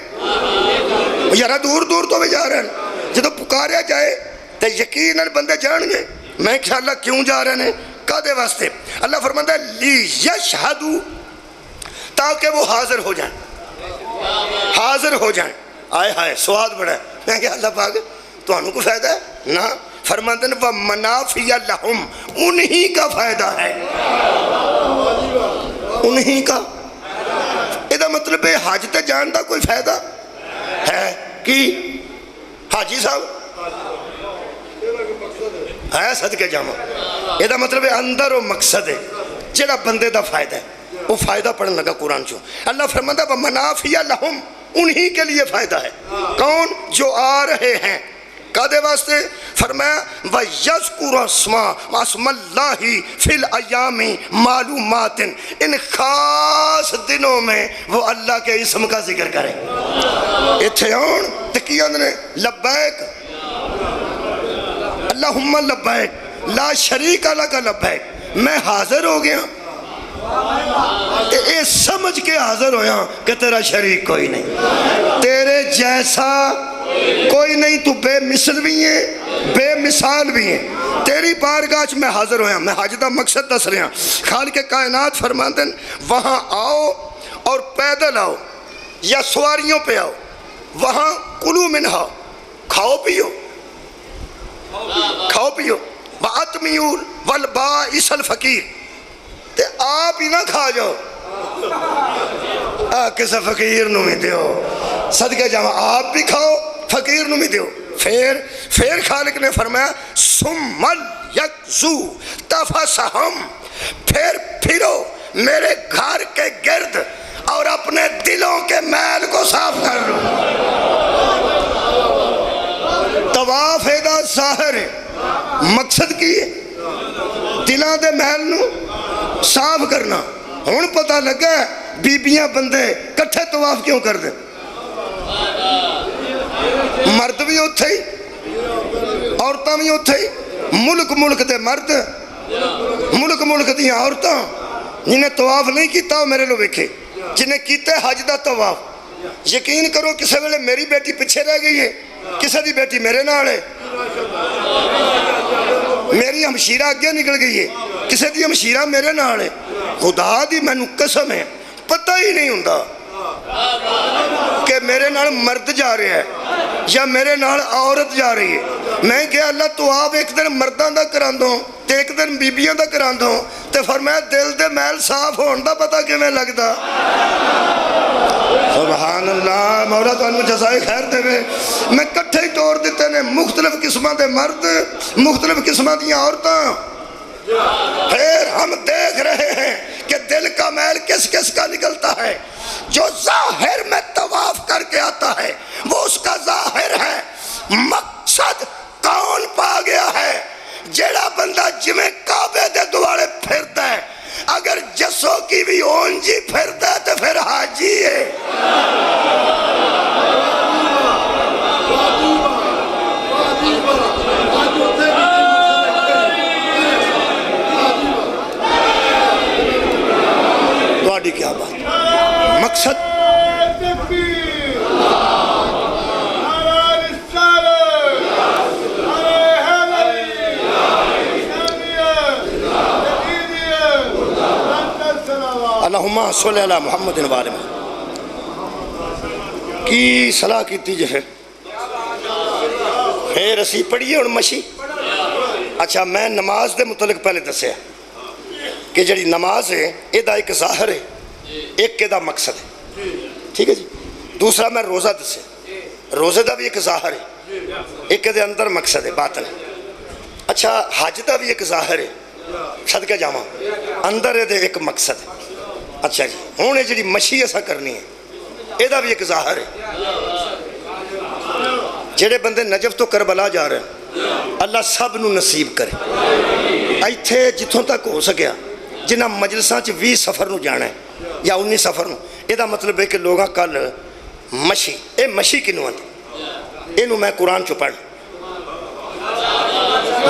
یارا دور دور تو بھی جا رہے ہیں. جدو پکاریا جائے تو یقیناً بندے جان گے. میں خیال کیوں جا رہے ہیں, کدے واسطے؟ اللہ فرماتا ہے لیشہدوا, تاکہ وہ حاضر ہو جائیں, حاضر ہو جائیں. آئے ہائے سواد بڑا ہے. میں کہا اللہ پاک تو انہوں کو فائدہ ہے نا, فرماتے ہیں وَمَنَافِعَ لَهُمْ, انہی کا فائدہ ہے, انہی کا. یہ مطلب ہے حج تے جان دا کوئی فائدہ ہے کہ حاجی صاحب ہے صدقے جامع. یہ مطلب ہے اندر وہ مقصد ہے جڑا بندے دا فائدہ ہے, وہ فائدہ پڑھنے لگا قرآن چوں. اللہ فرماتا ہے وَمَنَافِعَ لَهُمْ, انہی کے لیے فائدہ ہے. کون؟ جو آ رہے ہیں. کدے واسطے؟ فرمایا وَيَذْكُرُ اسْمَ اللَّهِ فِي الْأَيَّامِ مَعْلُومَاتٍ, ان خاص دنوں میں وہ اللہ کے اسم کا ذکر کریں. اتھے آن تکیاں نے لبیک, اللہم لبیک لا شریک لک لبیک، میں حاضر ہو گیا، اے سمجھ کے حاضر ہویا کہ تیرا شریک کوئی نہیں، تیرے جیسا کوئی نہیں، تو بے مثل بھی ہے بے مثال بھی ہے، تیری بارگاہ میں حاضر ہویا۔ میں حج دا مقصد دس رہا، خالق کائنات فرماتے ہیں وہاں آؤ اور پیدل آؤ یا سواریوں پہ آؤ، وہاں کلو منہا کھاؤ پیو وَأَطْمِعُوا وَالْبَائِسَ الْفَقِيرِ، تے آپ ہی نہ کھا جاؤ، کسے فقیر نو بھی دیو، صدقہ جاؤں آپ بھی کھاؤ فقیر نو بھی دیو۔ پھر خالق نے فرمایا ثُمَّ الْيَقْضُوا تَفَثَهُمْ، پھر پھرو میرے گھر کے گرد اور اپنے دلوں کے میل کو صاف کر لو۔ طواف ایدہ ظاہر ہے، مقصد کی ہے دلوں دے محل نو صاف کرنا۔ ہون پتہ لگا ہے بیبیاں بندے کٹھے طواف کیوں کر دیں، مرد بھی اتھے ہی عورتاں بھی اتھے ہی، ملک دے مرد ملک دیاں عورتاں، جنہیں طواف نہیں کیتا وہ میرے لو ویکھے، جنہیں کیتے حج دا طواف۔ یقین کرو کسے ویلے میری بیٹی پیچھے رہ گئی ہے، کسے دی بیٹی میرے نال ہے، میری ہمشیرہ آگے نکل گئی ہے، کسے دی ہمشیرہ میرے نال ہے۔ خدا دی میں قسم ہے پتہ ہی نہیں ہوندہ کہ میرے نال مرد جا رہے ہیں یا میرے نال عورت جا رہی ہے۔ میں کہ اللہ تو آپ ایک دن مردان دا کران دو تے ایک دن بیبیاں دا کران دو، تے فرمایا دل دے محل صاف ہون دا پتہ کہ میں لگدا۔ سبحان اللہ، مولا تو انہوں جزائے خیر دے وے۔ میں کٹھے ہی طور دیتے نے مختلف قسمہ دے مرد، مختلف قسمہ دیا عورتاں۔ پھر ہم دیکھ رہے ہیں کہ دل کا میل کس کس کا نکلتا ہے۔ جو ظاہر میں طواف کر کے آتا ہے وہ اس کا ظاہر ہے، مقصد کون پا گیا ہے؟ جیڑا بندہ جمیں کعبے دے دوارے پھرتا ہے، اگر جسو کی بھی اونجی پھرتا ہے تو پھر حاجی ہے۔ دوڑی کیا بات مقصد اللہم صلی اللہ محمد وآلہ کی صلاح کیتی جو ہے۔ پھر اسی پڑھیے اور مشی۔ اچھا میں نماز دے متعلق پہلے دسے کہ جڑی نماز ہے ایدہ ایک ظاہر ہے، ایک ایدہ مقصد ہے، ٹھیک ہے جی۔ دوسرا میں روزہ دسے، روزہ دا بھی ایک ظاہر ہے، ایک ایدہ اندر مقصد ہے باطن ہے۔ اچھا حج دا بھی ایک ظاہر ہے، صدقہ جامع اندر ایدہ ایک مقصد ہے۔ اچھا جی ہونے جڑی مشی ایسا کرنی ہے ایدہ بھی ایک ظاہر ہے۔ جڑے بندے نجف تو کربلا جا رہے ہیں اللہ سب نو نصیب کرے، ایتھے جتھوں تک ہو سکیا جنہ مجلساں چ 20 سفر نو جانا ہے یا 19 سفر نو، ایدہ مطلب ہے کہ لوگاں کل مشی، اے مشی کنو آتی اینو میں قرآن چو پڑھ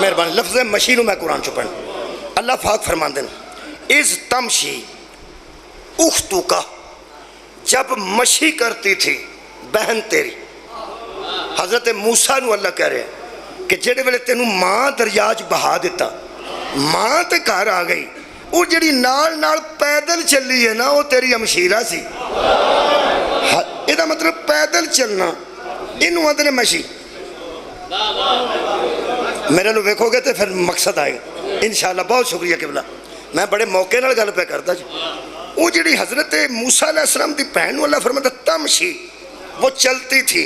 مہربانی لفظ مشی نو میں قرآن چو پڑھ۔ اللہ پاک فرمان دینا اِذ تمشی اختو کا، جب مشی کرتی تھی بہن تیری، حضرت موسیٰ نو اللہ کہہ رہے ہیں کہ جڑے ویلے تینوں ماں دریاج بہا دیتا، ماں تے گھر آ گئی، وہ جڑی نال پیدل چلی ہے نا وہ تیری ہمشیرہ سی۔ یہ مطلب پیدل چلنا انہوں آدھنے مشی۔ میرے لو ویکھو گے تو پھر مقصد آئے گا انشاءاللہ۔ بہت شکریہ قبلہ، میں بڑے موقع نال گل پہ کرتا جی۔ وہ جڑی حضرت موسیٰ علیہ السلام دی بہن اللہ فرماتا تمشی، وہ چلتی تھی،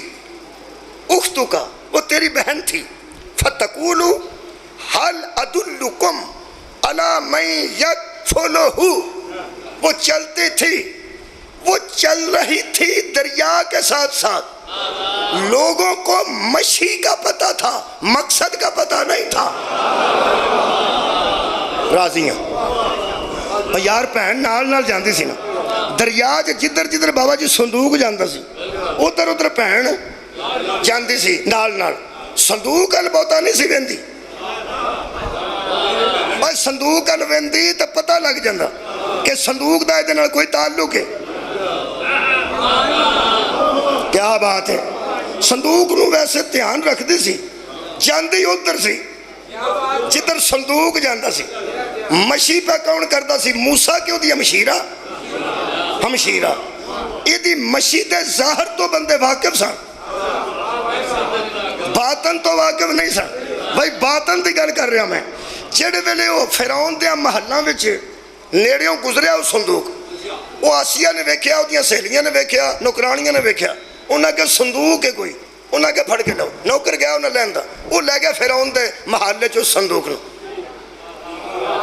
اختو کا وہ تیری بہن تھی، فتقولو حل ادلکم علی من یکفلہ، وہ چلتی تھی، وہ چل رہی تھی دریا کے ساتھ ساتھ، لوگوں کو مشی کا پتہ تھا مقصد کا پتہ نہیں تھا۔ راضیاں یار پہن نال جاندی سی نا دریا جدھر بابا جی صندوق جاندہ سی ادھر پہن جاندی سی نال صندوق ال بہتا نہیں سی ویندی، اور صندوق الوندی تو پتہ لگ جاندہ کہ صندوق دا ادھے نال کوئی تعلق ہے. کیا بات ہے. صندوق نو ویسے دھیان رکھ دی سی جاندی ادھر سی جدھر صندوق جاندہ سی. مشی پہ کون کرتا سی؟ موسیٰ کیوں دی ہمشیرہ. یہ دی مشی دے ظاہر تو بندے واقف سن, باطن تو واقف نہیں سن. بھائی باطن دی گل کر رہا میں. جڑے ویلے وہ فرعون دے محلاں وچ نیڑیوں گزریا وہ صندوق, وہ آسیہ نے ویکھیا, وہ دیاں سہیلیاں نے ویکھیا, نوکرانیاں نے ویکھیا, انہاں کے صندوق ہے کوئی, انہاں کے پھڑ کے لو. نوکر گیا انہاں لیندا, وہ لے گیا فرعون دے محلے چ صندوق نو.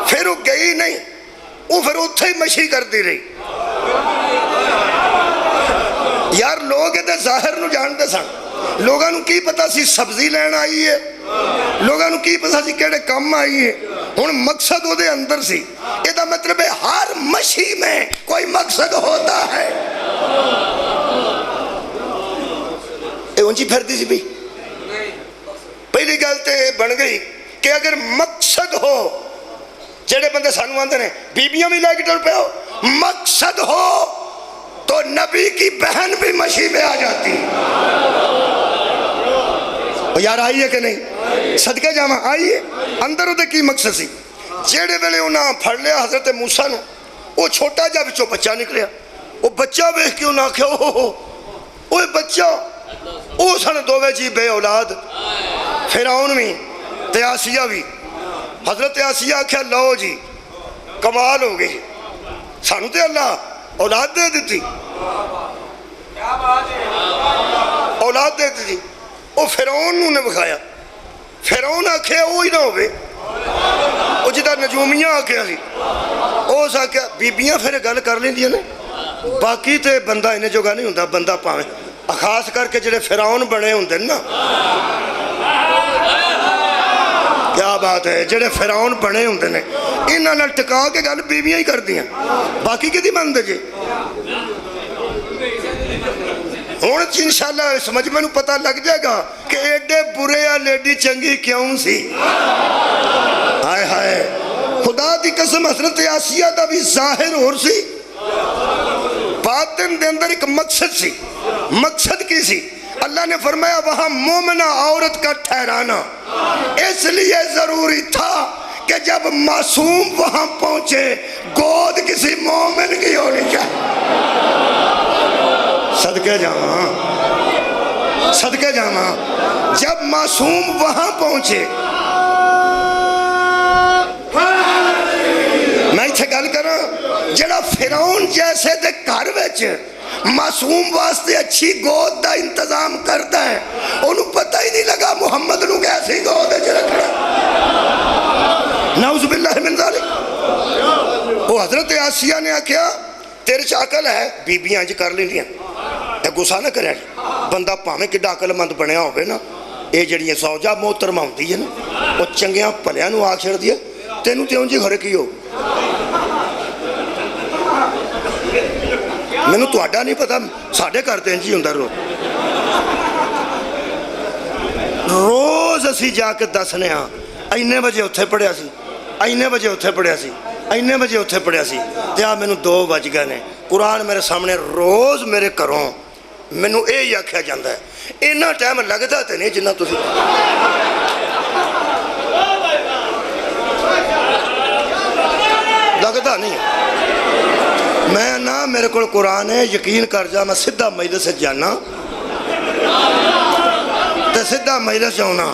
پھر وہ گئی نہیں, وہ پھر اتھے ہی مشی کرتی رہی. یار لوگ یہ ظاہر نو جانتے سن. لوگاں نو کی پتا سی سبزی لین آئی ہے, لوگاں نو کی پتا سی کیڑے کم آئی ہے. ہن مقصد وہ دے اندر سی. یہ دا مطلب ہے ہر مشی میں کوئی مقصد ہوتا ہے. اے اونچی پھردی سی بھی. پہلی گل تے بن گئی کہ اگر مقصد ہو, جڑے بندے سانو آندے نے بیبیاں بھی لے کے ٹر پہ ہو, مقصد ہو تو نبی کی بہن بھی مشی میں آ جاتی. یار آئیے کہ نہیں؟ صدقے جامع آئیے. اندر دے کی مقصد سی. جیڑے ویلے انہاں پھڑ لیا حضرت موسیٰ نے, وہ چھوٹا جا بچوں بچہ نکلیا. وہ بچہ بیخ کے انہاں کیا اوہ بچہ, وہ سن دووے جی بے اولاد. فرعون بھی تے آسیہ بھی. حضرت آسیہ کیا لو جی کمال ہو گئی, سانو تے اللہ اولاد دے دیتی, اولاد دے دیتی. وہ فرعون نے بکھایا. فرعون آکھیا وہی نہ ہوئے, وہ جدہ نجومیاں آکھیا سی. وہ آکھیا بیبیاں پھر گل کر لیں دیا نا, باقی تے بندہ انہیں جو گا نہیں ہوندہ, بندہ پاویں. خاص کر کے جڑے فرعون بنے ہوندے نا. کیا بات ہے. جڑے فرعون بنے ہوندے نے انہاں نال ٹکا کے گل بیویاں ہی کر دیاں, باقی کدی بندے جی. ہن انشاءاللہ سمجھ میں پتہ لگ جائے گا کہ ایڈے برے یا لیڈی چنگی کیوں سی. ہائے ہائے, خدا دی قسم حضرت آسیہ دا بھی ظاہر اور سی, باطن دے اندر ایک مقصد سی. مقصد کی سی؟ اللہ نے فرمایا وہاں مومنہ عورت کا ٹھہرانا اس لیے ضروری تھا کہ جب معصوم وہاں پہنچے گود کسی مومن کی ہونی چاہیے. صدقے جاواں, صدقے جاواں. جب معصوم وہاں پہنچے, میں ایتھے گل کراں, جڑا فرعون جیسے دے گھر وچ معصوم واسطے اچھی گود دا انتظام کرتا ہے, انہوں پتہ ہی نہیں لگا محمد نو کیسی گود ہے رکھنا. نعوذ باللہ من ذالک. وہ حضرت آسیہ نے آکھیا تیرے چ عقل ہے, بیبیاں انج کر لینیاں, اے غصہ نہ کرے. بندہ پاویں کڈا عقل مند بنیا ہوئے نا, اے جڑیاں زوجہ محترمہ ہوندی ہے نا, وہ چنگیاں پلیاں نو آکھ چھڑ دیا تینوں تے اونجی گھر کی ہو. میں نے تو آڈا نہیں پتا, ساڑھے کرتے ہیں جی اندر روز اسی جا کے دسنے ہاں اینے بجے اتھے پڑھیا سی, اینے بجے اتھے پڑھیا سی, اینے بجے اتھے پڑھیا سی. تیا میں نے 2 بج گئے نے, قرآن میرے سامنے روز میرے کروں, میں نے اے ہی آکھیا جاندہ ہے. اینا ٹائم لگتا تے نہیں جنہ تسی لگتا نہیں. میں نا میرے کو قرآن ہے, یقین کر جا میں سدھا مجلس سے جانا تے سدھا مجلس سے ہونا.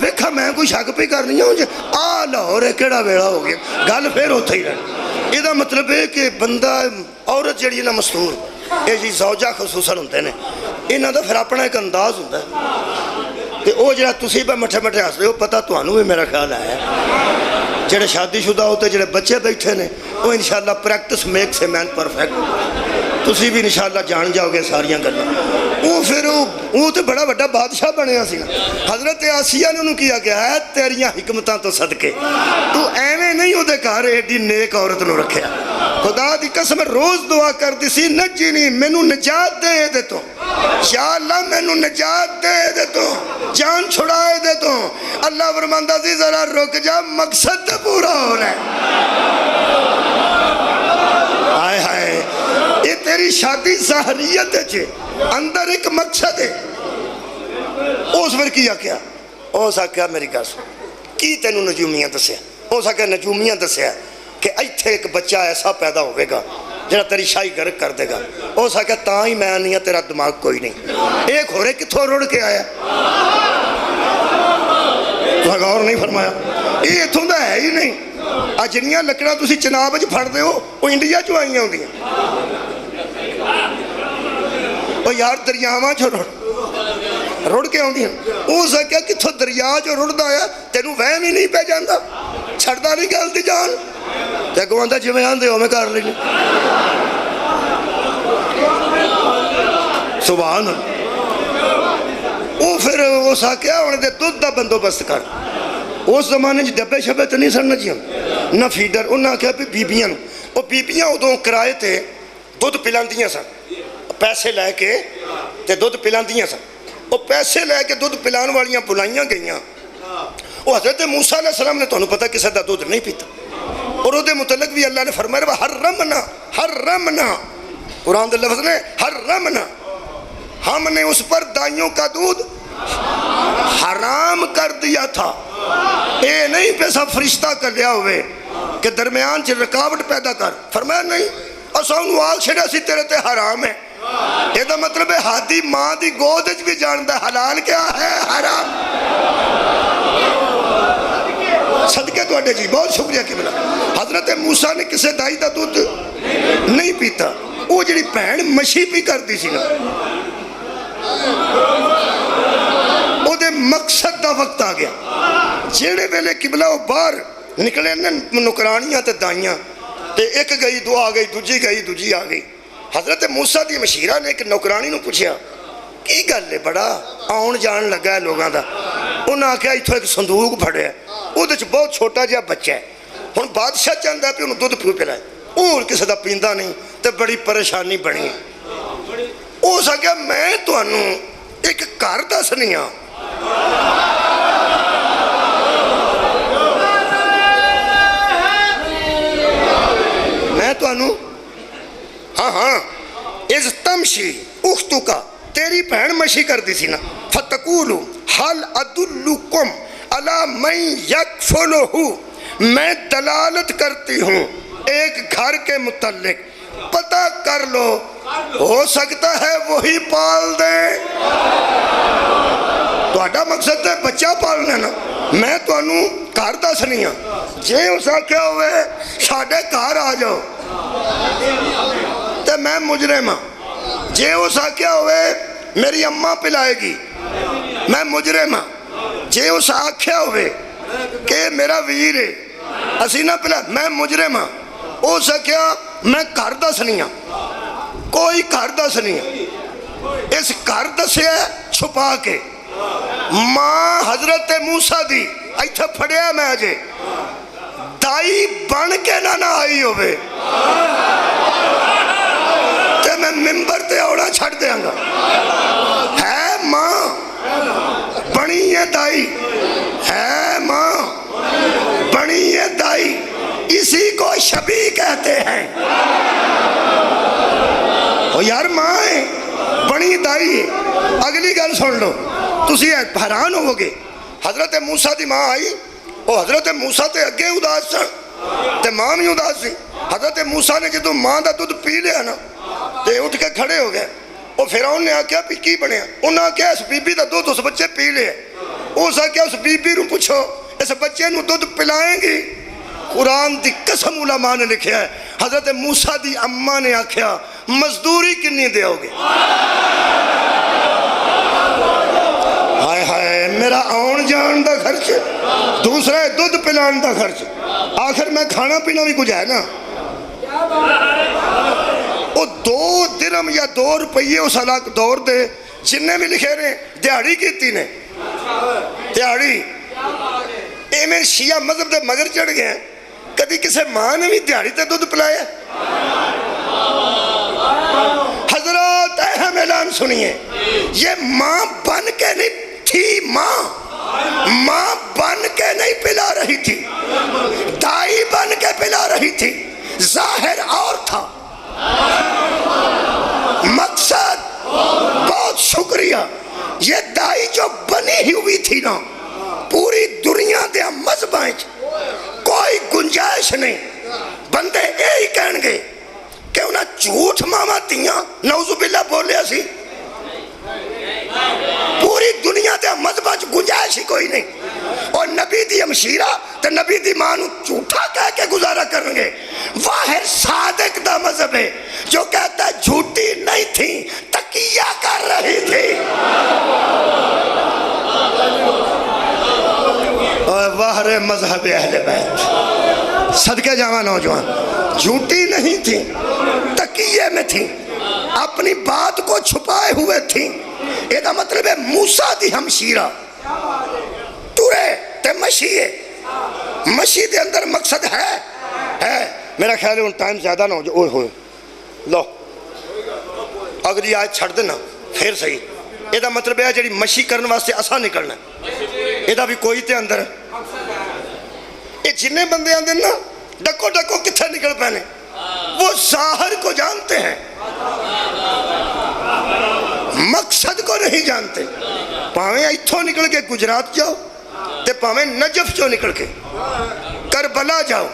ویکھا میں کوئی شک پہ کرنی ہوں جی آ لاہور ہے کیڑا ویڑا ہو گیا, گل پھر ہوتا ہی رہنا. یہ دا مطلب ہے کہ بندہ عورت جڑی نا مستور, یہ جی زوجہ خصوصاً ہوندے نے, انہاں دا پھر اپنا ایک انداز ہوتا ہے. تے او جڑا تسی پہ مٹھے مٹھے ہس رہے ہو, پتہ تانوں بھی میرا خیال ہے. جڑے شادی شدہ ہوتے, جڑے بچے بیٹھے نے, وہ انشاءاللہ practice makes a man perfect. تسی بھی انشاءاللہ جان جاؤ گے ساریاں گلاں. وہ پھر وہ تو بڑا بڑا بادشاہ بنیا سی نا. حضرت آسیہ نے انہوں کیا کہ ہے تیریاں حکمتاں تو صدقے تو ایویں نہیں وہ گھر ایڈی نیک عورت نو رکھیا. خدا دی قسم روز دعا کرتی سی نجنی مینوں نجات دے دے تو یا اللہ مینوں نجات دے دے تو جان چھڑائے دے تو. اللہ فرماندا سی ذرا رک جا مقصد تے پورا ہونا ہے. ہائے ہائے یہ تیری شادی ظاہریت ہے اندر ایک مقصد ہے. اس پر کیا کیا اس آکھیا میری گل سن کی تینوں نجومیاں دسیا. اس آکھیا نجومیاں دسیا کہ ایتھے ایک بچہ ایسا پیدا ہوئے گا جڑا تیری شاہی غرق کر دے گا. اس آکھیا تاں ہی میں نہیں تیرا دماغ کوئی نہیں. ایک ہو رہے کتھوں رڑ کے آیا تو غور نہیں فرمایا. یہ اتھوں دا ہے ہی نہیں. جنیاں لکڑاں تسی چناب وچ پھڑ دے ہو وہ انڈیا چوں آئیاں ہوندیاں. وہ یار دریاواں چوں رڑ کے آؤندیاں. وہ سکیا کتھوں دریا چوں رڑدا آیا تینوں وہم ہی نہیں پہ جاندا چھڑدا نہیں گل دی جان تے کو آندا جویں آندے ہو میں کر لینی. سبحان اللہ. وہ پھر اس آکھیا ہن دے دودھ دا بندوبست کر. اس زمانے ڈبے شبے تو نہیں سن نجیاں نہ فیڈر. انہاں آکھیا بھی بیبیاں وہ بیبیاں ادوں کرائے تے دودھ پلاندیاں سن پیسے لے کے تے دودھ پلاندیاں سن. وہ پیسے لے کے دودھ پلان والیاں بلائیاں گئیاں. وہ حضرت موسیٰ علیہ السلام نے تانوں پتہ کسے دا دودھ نہیں پیتا اور وہ دے متعلق بھی اللہ نے فرمایا حرمنا قرآن دے لفظ نے حرمنا ہم نے اس پر دائیوں کا دودھ حرام کر دیا تھا. اے نہیں پیسہ فرشتہ کر لیا ہوئے کہ درمیان چھ رکاوٹ پیدا کر. فرمایا نہیں اساں آگ چھڑا سی تیرے تے حرام ہے. یہ دا مطلب ہے ہاتھی ماں دی گودج بھی جانتا ہے حلال کیا ہے حرام. صدقے تو اڈے جی بہت شکریہ قبلہ. حضرت موسیٰ نے کسے دائی دا دودھ نہیں پیتا. وہ جڑی بہن مشی پی کر دی سی نا وہ دے مقصد دا وقت آ گیا. جیڑے ویلے قبلہ وہ باہر نکلے نکرانیاں تے دائیاں تے ایک گئی دو آ گئی دوجی گئی دوجی آ گئی. حضرت موسیٰ دی مشیرہ نے ایک نوکرانی نو پوچھیا کی گل ہے بڑا آن جان لگا ہے لوگاں دا. انہاں آکھیا ایتھوں ایک صندوق پھڑیا وہ دے بہت چھوٹا جہا بچہ ہے. ہن بادشاہ چاہندا ہے کہ انہوں دودھ پیو پلائے. وہ کسے دا پیندا نہیں تے بڑی پریشانی بنی. وہ سکیا میں تانوں ایک گھر دسنی ہاں میں تانوں ہاں از تمشی اختو کا تیری بہن مشی کر دی سی نا فتقولو حل ادلکم علی من یکفلہو میں دلالت کرتی ہوں ایک گھر کے متعلق پتہ کر لو ہو سکتا ہے وہی پال دے. تو اڈا مقصد ہے بچہ پالنا نا. میں تو انہوں گھر دسنی ہاں جے اس آکھیا ہوئے ساڑھے گھر آ جاؤ تے میں مجرم ہاں. جے اس آکھیا ہوئے میری اماں پلائے گی میں مجرم ہاں. جے اس آکھیا ہوئے کہ میرا ویر ہے اسی نہ پلا میں مجرم ہاں. اس آکھیا میں گھر دسنی ہاں کوئی گھر دسنی ہاں. اس گھر دسیا چھپا کے ماں حضرت موسیٰ دی ایتھے پھڑیا میں اجے دائی بن کے نہ آئی ہوئے تے میں ممبر تے اوڑا چھڑ دیاں گا. ہے ماں بنی ہے دائی ہے ماں بنی ہے دائی اسی کو شبیہ کہتے ہیں. وہ یار ماں ہے بنی دائی ہے. اگلی گل سن لو تسی حیران ہو گے. حضرت موسیٰ دی ماں آئی وہ حضرت موسیٰ تے اگے اداس سن تے ماں بھی اداس سی. حضرت موسیٰ نے جدو ماں دا دودھ پی لیا نا تے اٹھ کے کھڑے ہو گئے. وہ فرعون نے آکھیا بھی کی بنیا. انہوں نے آکھیا اس بی بی دا دودھ اس بچے پی لیا. اس آکھیا اس بی بی رو پوچھو اس بچے نو دودھ پلائیں گی. قرآن دی قسم علماء نے لکھیا ہے حضرت موسیٰ دی اماں نے آکھیا مزدوری کنی دے ہوگے. ہائے ہائے میرا آن جان دا خرچ دوسرا ہے دودھ پلان دا خرچ آخر میں کھانا پینا بھی کچھ ہے نا. وہ 2 درم یا 2 روپیے اس علاقہ دور دے جنہیں بھی لکھے رہے دیہڑی کیتی نے دیہڑی ایویں شیعہ مذہب دے مگر چڑھ گئے ہیں کدی کسے ماں نے بھی دیہڑی تے دودھ پلایا حضرات اہم اعلان سنیے یہ ماں بن کے نہیں تھی ماں بن کے نہیں پلا رہی تھی دائی بن کے پلا رہی تھی ظاہر اور تھا مقصد بہت شکریہ یہ دائی جو بنی ہوئی تھی نا پوری دنیا دے مذہباں کوئی گنجائش نہیں بندے یہی کہن گے کہ انہیں جھوٹ ماما تیاں نعوذ باللہ بولیا سی پوری دنیا دے مذہباں گنجائش ہی کوئی نہیں اور نبی دی ہمشیرہ تو نبی دی ماں نو جھوٹا کہہ کے گزارا کریں گے واحد صادق دا مذہب ہے جو کہتا ہے جھوٹی نہیں تھی تقیہ کر رہی تھی واہر مذہب اہل بیت صدقے جاواں نوجوان جھوٹی نہیں تھی تقیے میں تھی اپنی بات کو چھپائے ہوئے تھی یہ مطلب ہے موسیٰ دی ہمشیرہ تورے تے مشیئے مشی دے اندر مقصد ہے میرا خیال ہے ان ٹائم زیادہ نہ ہو جو اوہ ہوئے لو اگلی آیت چھڑ دینا پھر صحیح یہ مطلب ہے جڑی مشی کرنے واسطے اسا نکلنا یہ بھی کوئی تے اندر یہ جنہیں بندے آندے نا ڈکو ڈکو کتھے نکل پہنے وہ ظاہر کو جانتے ہیں مقصد کو نہیں جانتے پاویں ایتھوں نکل کے گجرات جاؤ تے پاویں نجف جو نکل کے کربلا جاؤ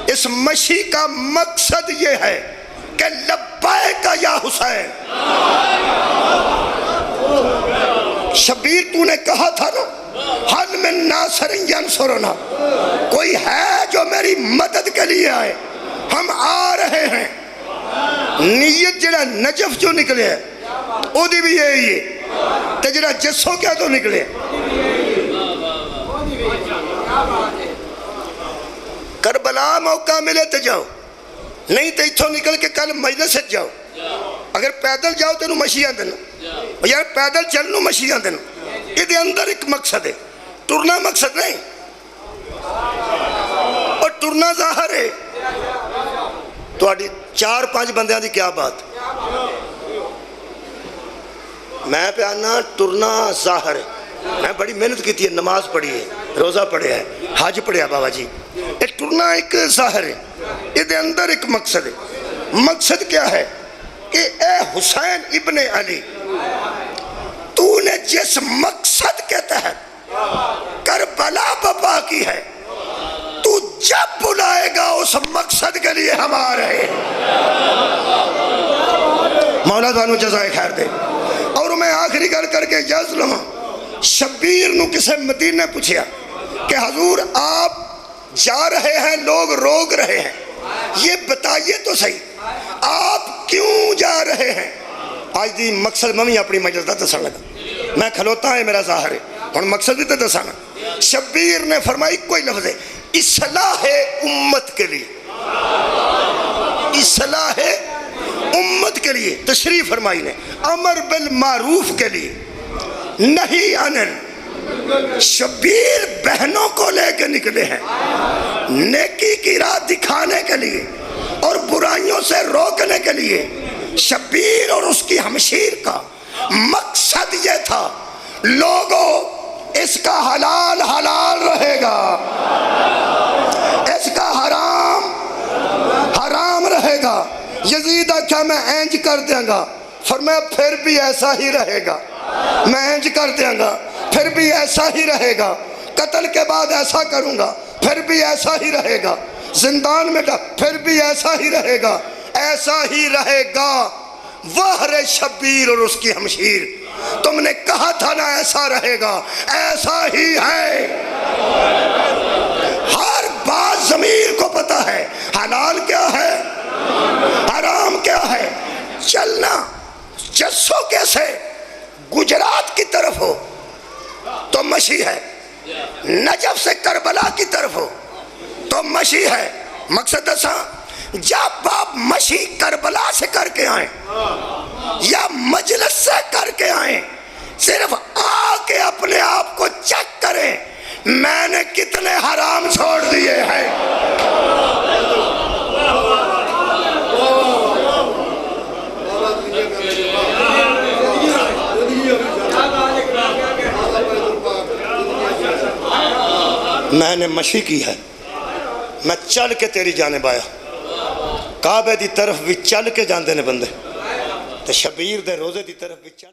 اس مشی کا مقصد یہ ہے کہ لبیک یا حسین شبیر تو نے کہا تھا نا حل من ناصر ینصرنا کوئی ہے جو میری مدد کے لیے آئے ہم آ رہے ہیں نیت جڑا نجف جو نکلے ہے او دی بھی یہی ہے تے جڑا جسو کیا تو نکلے کربلا موقع ملے تے جاؤ نہیں تے اتھوں نکل کے کل مجلس سے جاؤ اگر پیدل جاؤ تو مشیاں دینا یار پیدل چلنو مشیاں دینا یہ دے اندر ایک مقصد ہے ٹرنا مقصد نہیں اور ٹرنا ظاہر ہے تو آڈی 4-5 بندیاں دی کیا بات میں پہ آنا ٹرنا ظاہر ہے میں بڑی محنت کی تھی نماز پڑھی ہے روزہ پڑھے ہے حج پڑھے ہے بابا جی یہ ٹرنا ایک ظاہر ہے یہ دے اندر ایک مقصد ہے مقصد کیا ہے کہ اے حسین ابن علی تو نے جس مقصد کے تحت کربلا بپا کی ہے تو جب بلائے گا اس مقصد کے لیے ہم آ رہے مولا دانو جزائے خیر دے اور میں آخری گل کر کے جز لوں شبیر نو کسے مدینے پوچھیا کہ حضور آپ جا رہے ہیں لوگ روگ رہے ہیں یہ بتائیے تو صحیح آپ کیوں جا رہے ہیں آج دی مقصد میں اپنی مجلس دا دسن لگا میں کھلوتا ہے میرا ظاہر ہے اور مقصد بھی تو دسانا شبیر نے فرمائی کوئی لفظ ہے اصلاح امت کے لیے اصلاح امت کے لیے تشریف فرمائی نے امر بالمعروف کے لیے نہیں انل شبیر بہنوں کو لے کے نکلے ہیں نیکی کی راہ دکھانے کے لیے اور برائیوں سے روکنے کے لیے شبیر اور اس کی ہمشیر کا مقصد یہ تھا لوگوں اس کا حلال حلال رہے گا اس کا حرام حرام رہے گا یزید کیا میں اینج کر دیں گا فرمایا پھر بھی ایسا ہی رہے گا میں اینج کر دیں گا پھر بھی ایسا ہی رہے گا قتل کے بعد ایسا کروں گا پھر بھی ایسا ہی رہے گا زندان میں پھر بھی ایسا ہی رہے گا ایسا ہی رہے گا وہر شبیر اور اس کی ہمشیر تم نے کہا تھا نا ایسا رہے گا ایسا ہی ہے ہر بات ضمیر کو پتا ہے حلال کیا ہے حرام کیا ہے چلنا جسو کیسے گجرات کی طرف ہو تو مشی ہے نجف سے کربلا کی طرف ہو تو مشی ہے مقصد دسا جب آپ مشی کربلا سے کر کے آئیں یا مجلس سے کر کے آئیں، صرف آ کے اپنے آپ کو چیک کریں میں نے کتنے حرام چھوڑ دیے ہیں۔ میں نے مشی کی ہے، میں چل کے تیری جانب آیا، کعبے دی طرف بھی چل کے جاندے نے بندے، تے شبیر دے روزے دی طرف بھی چل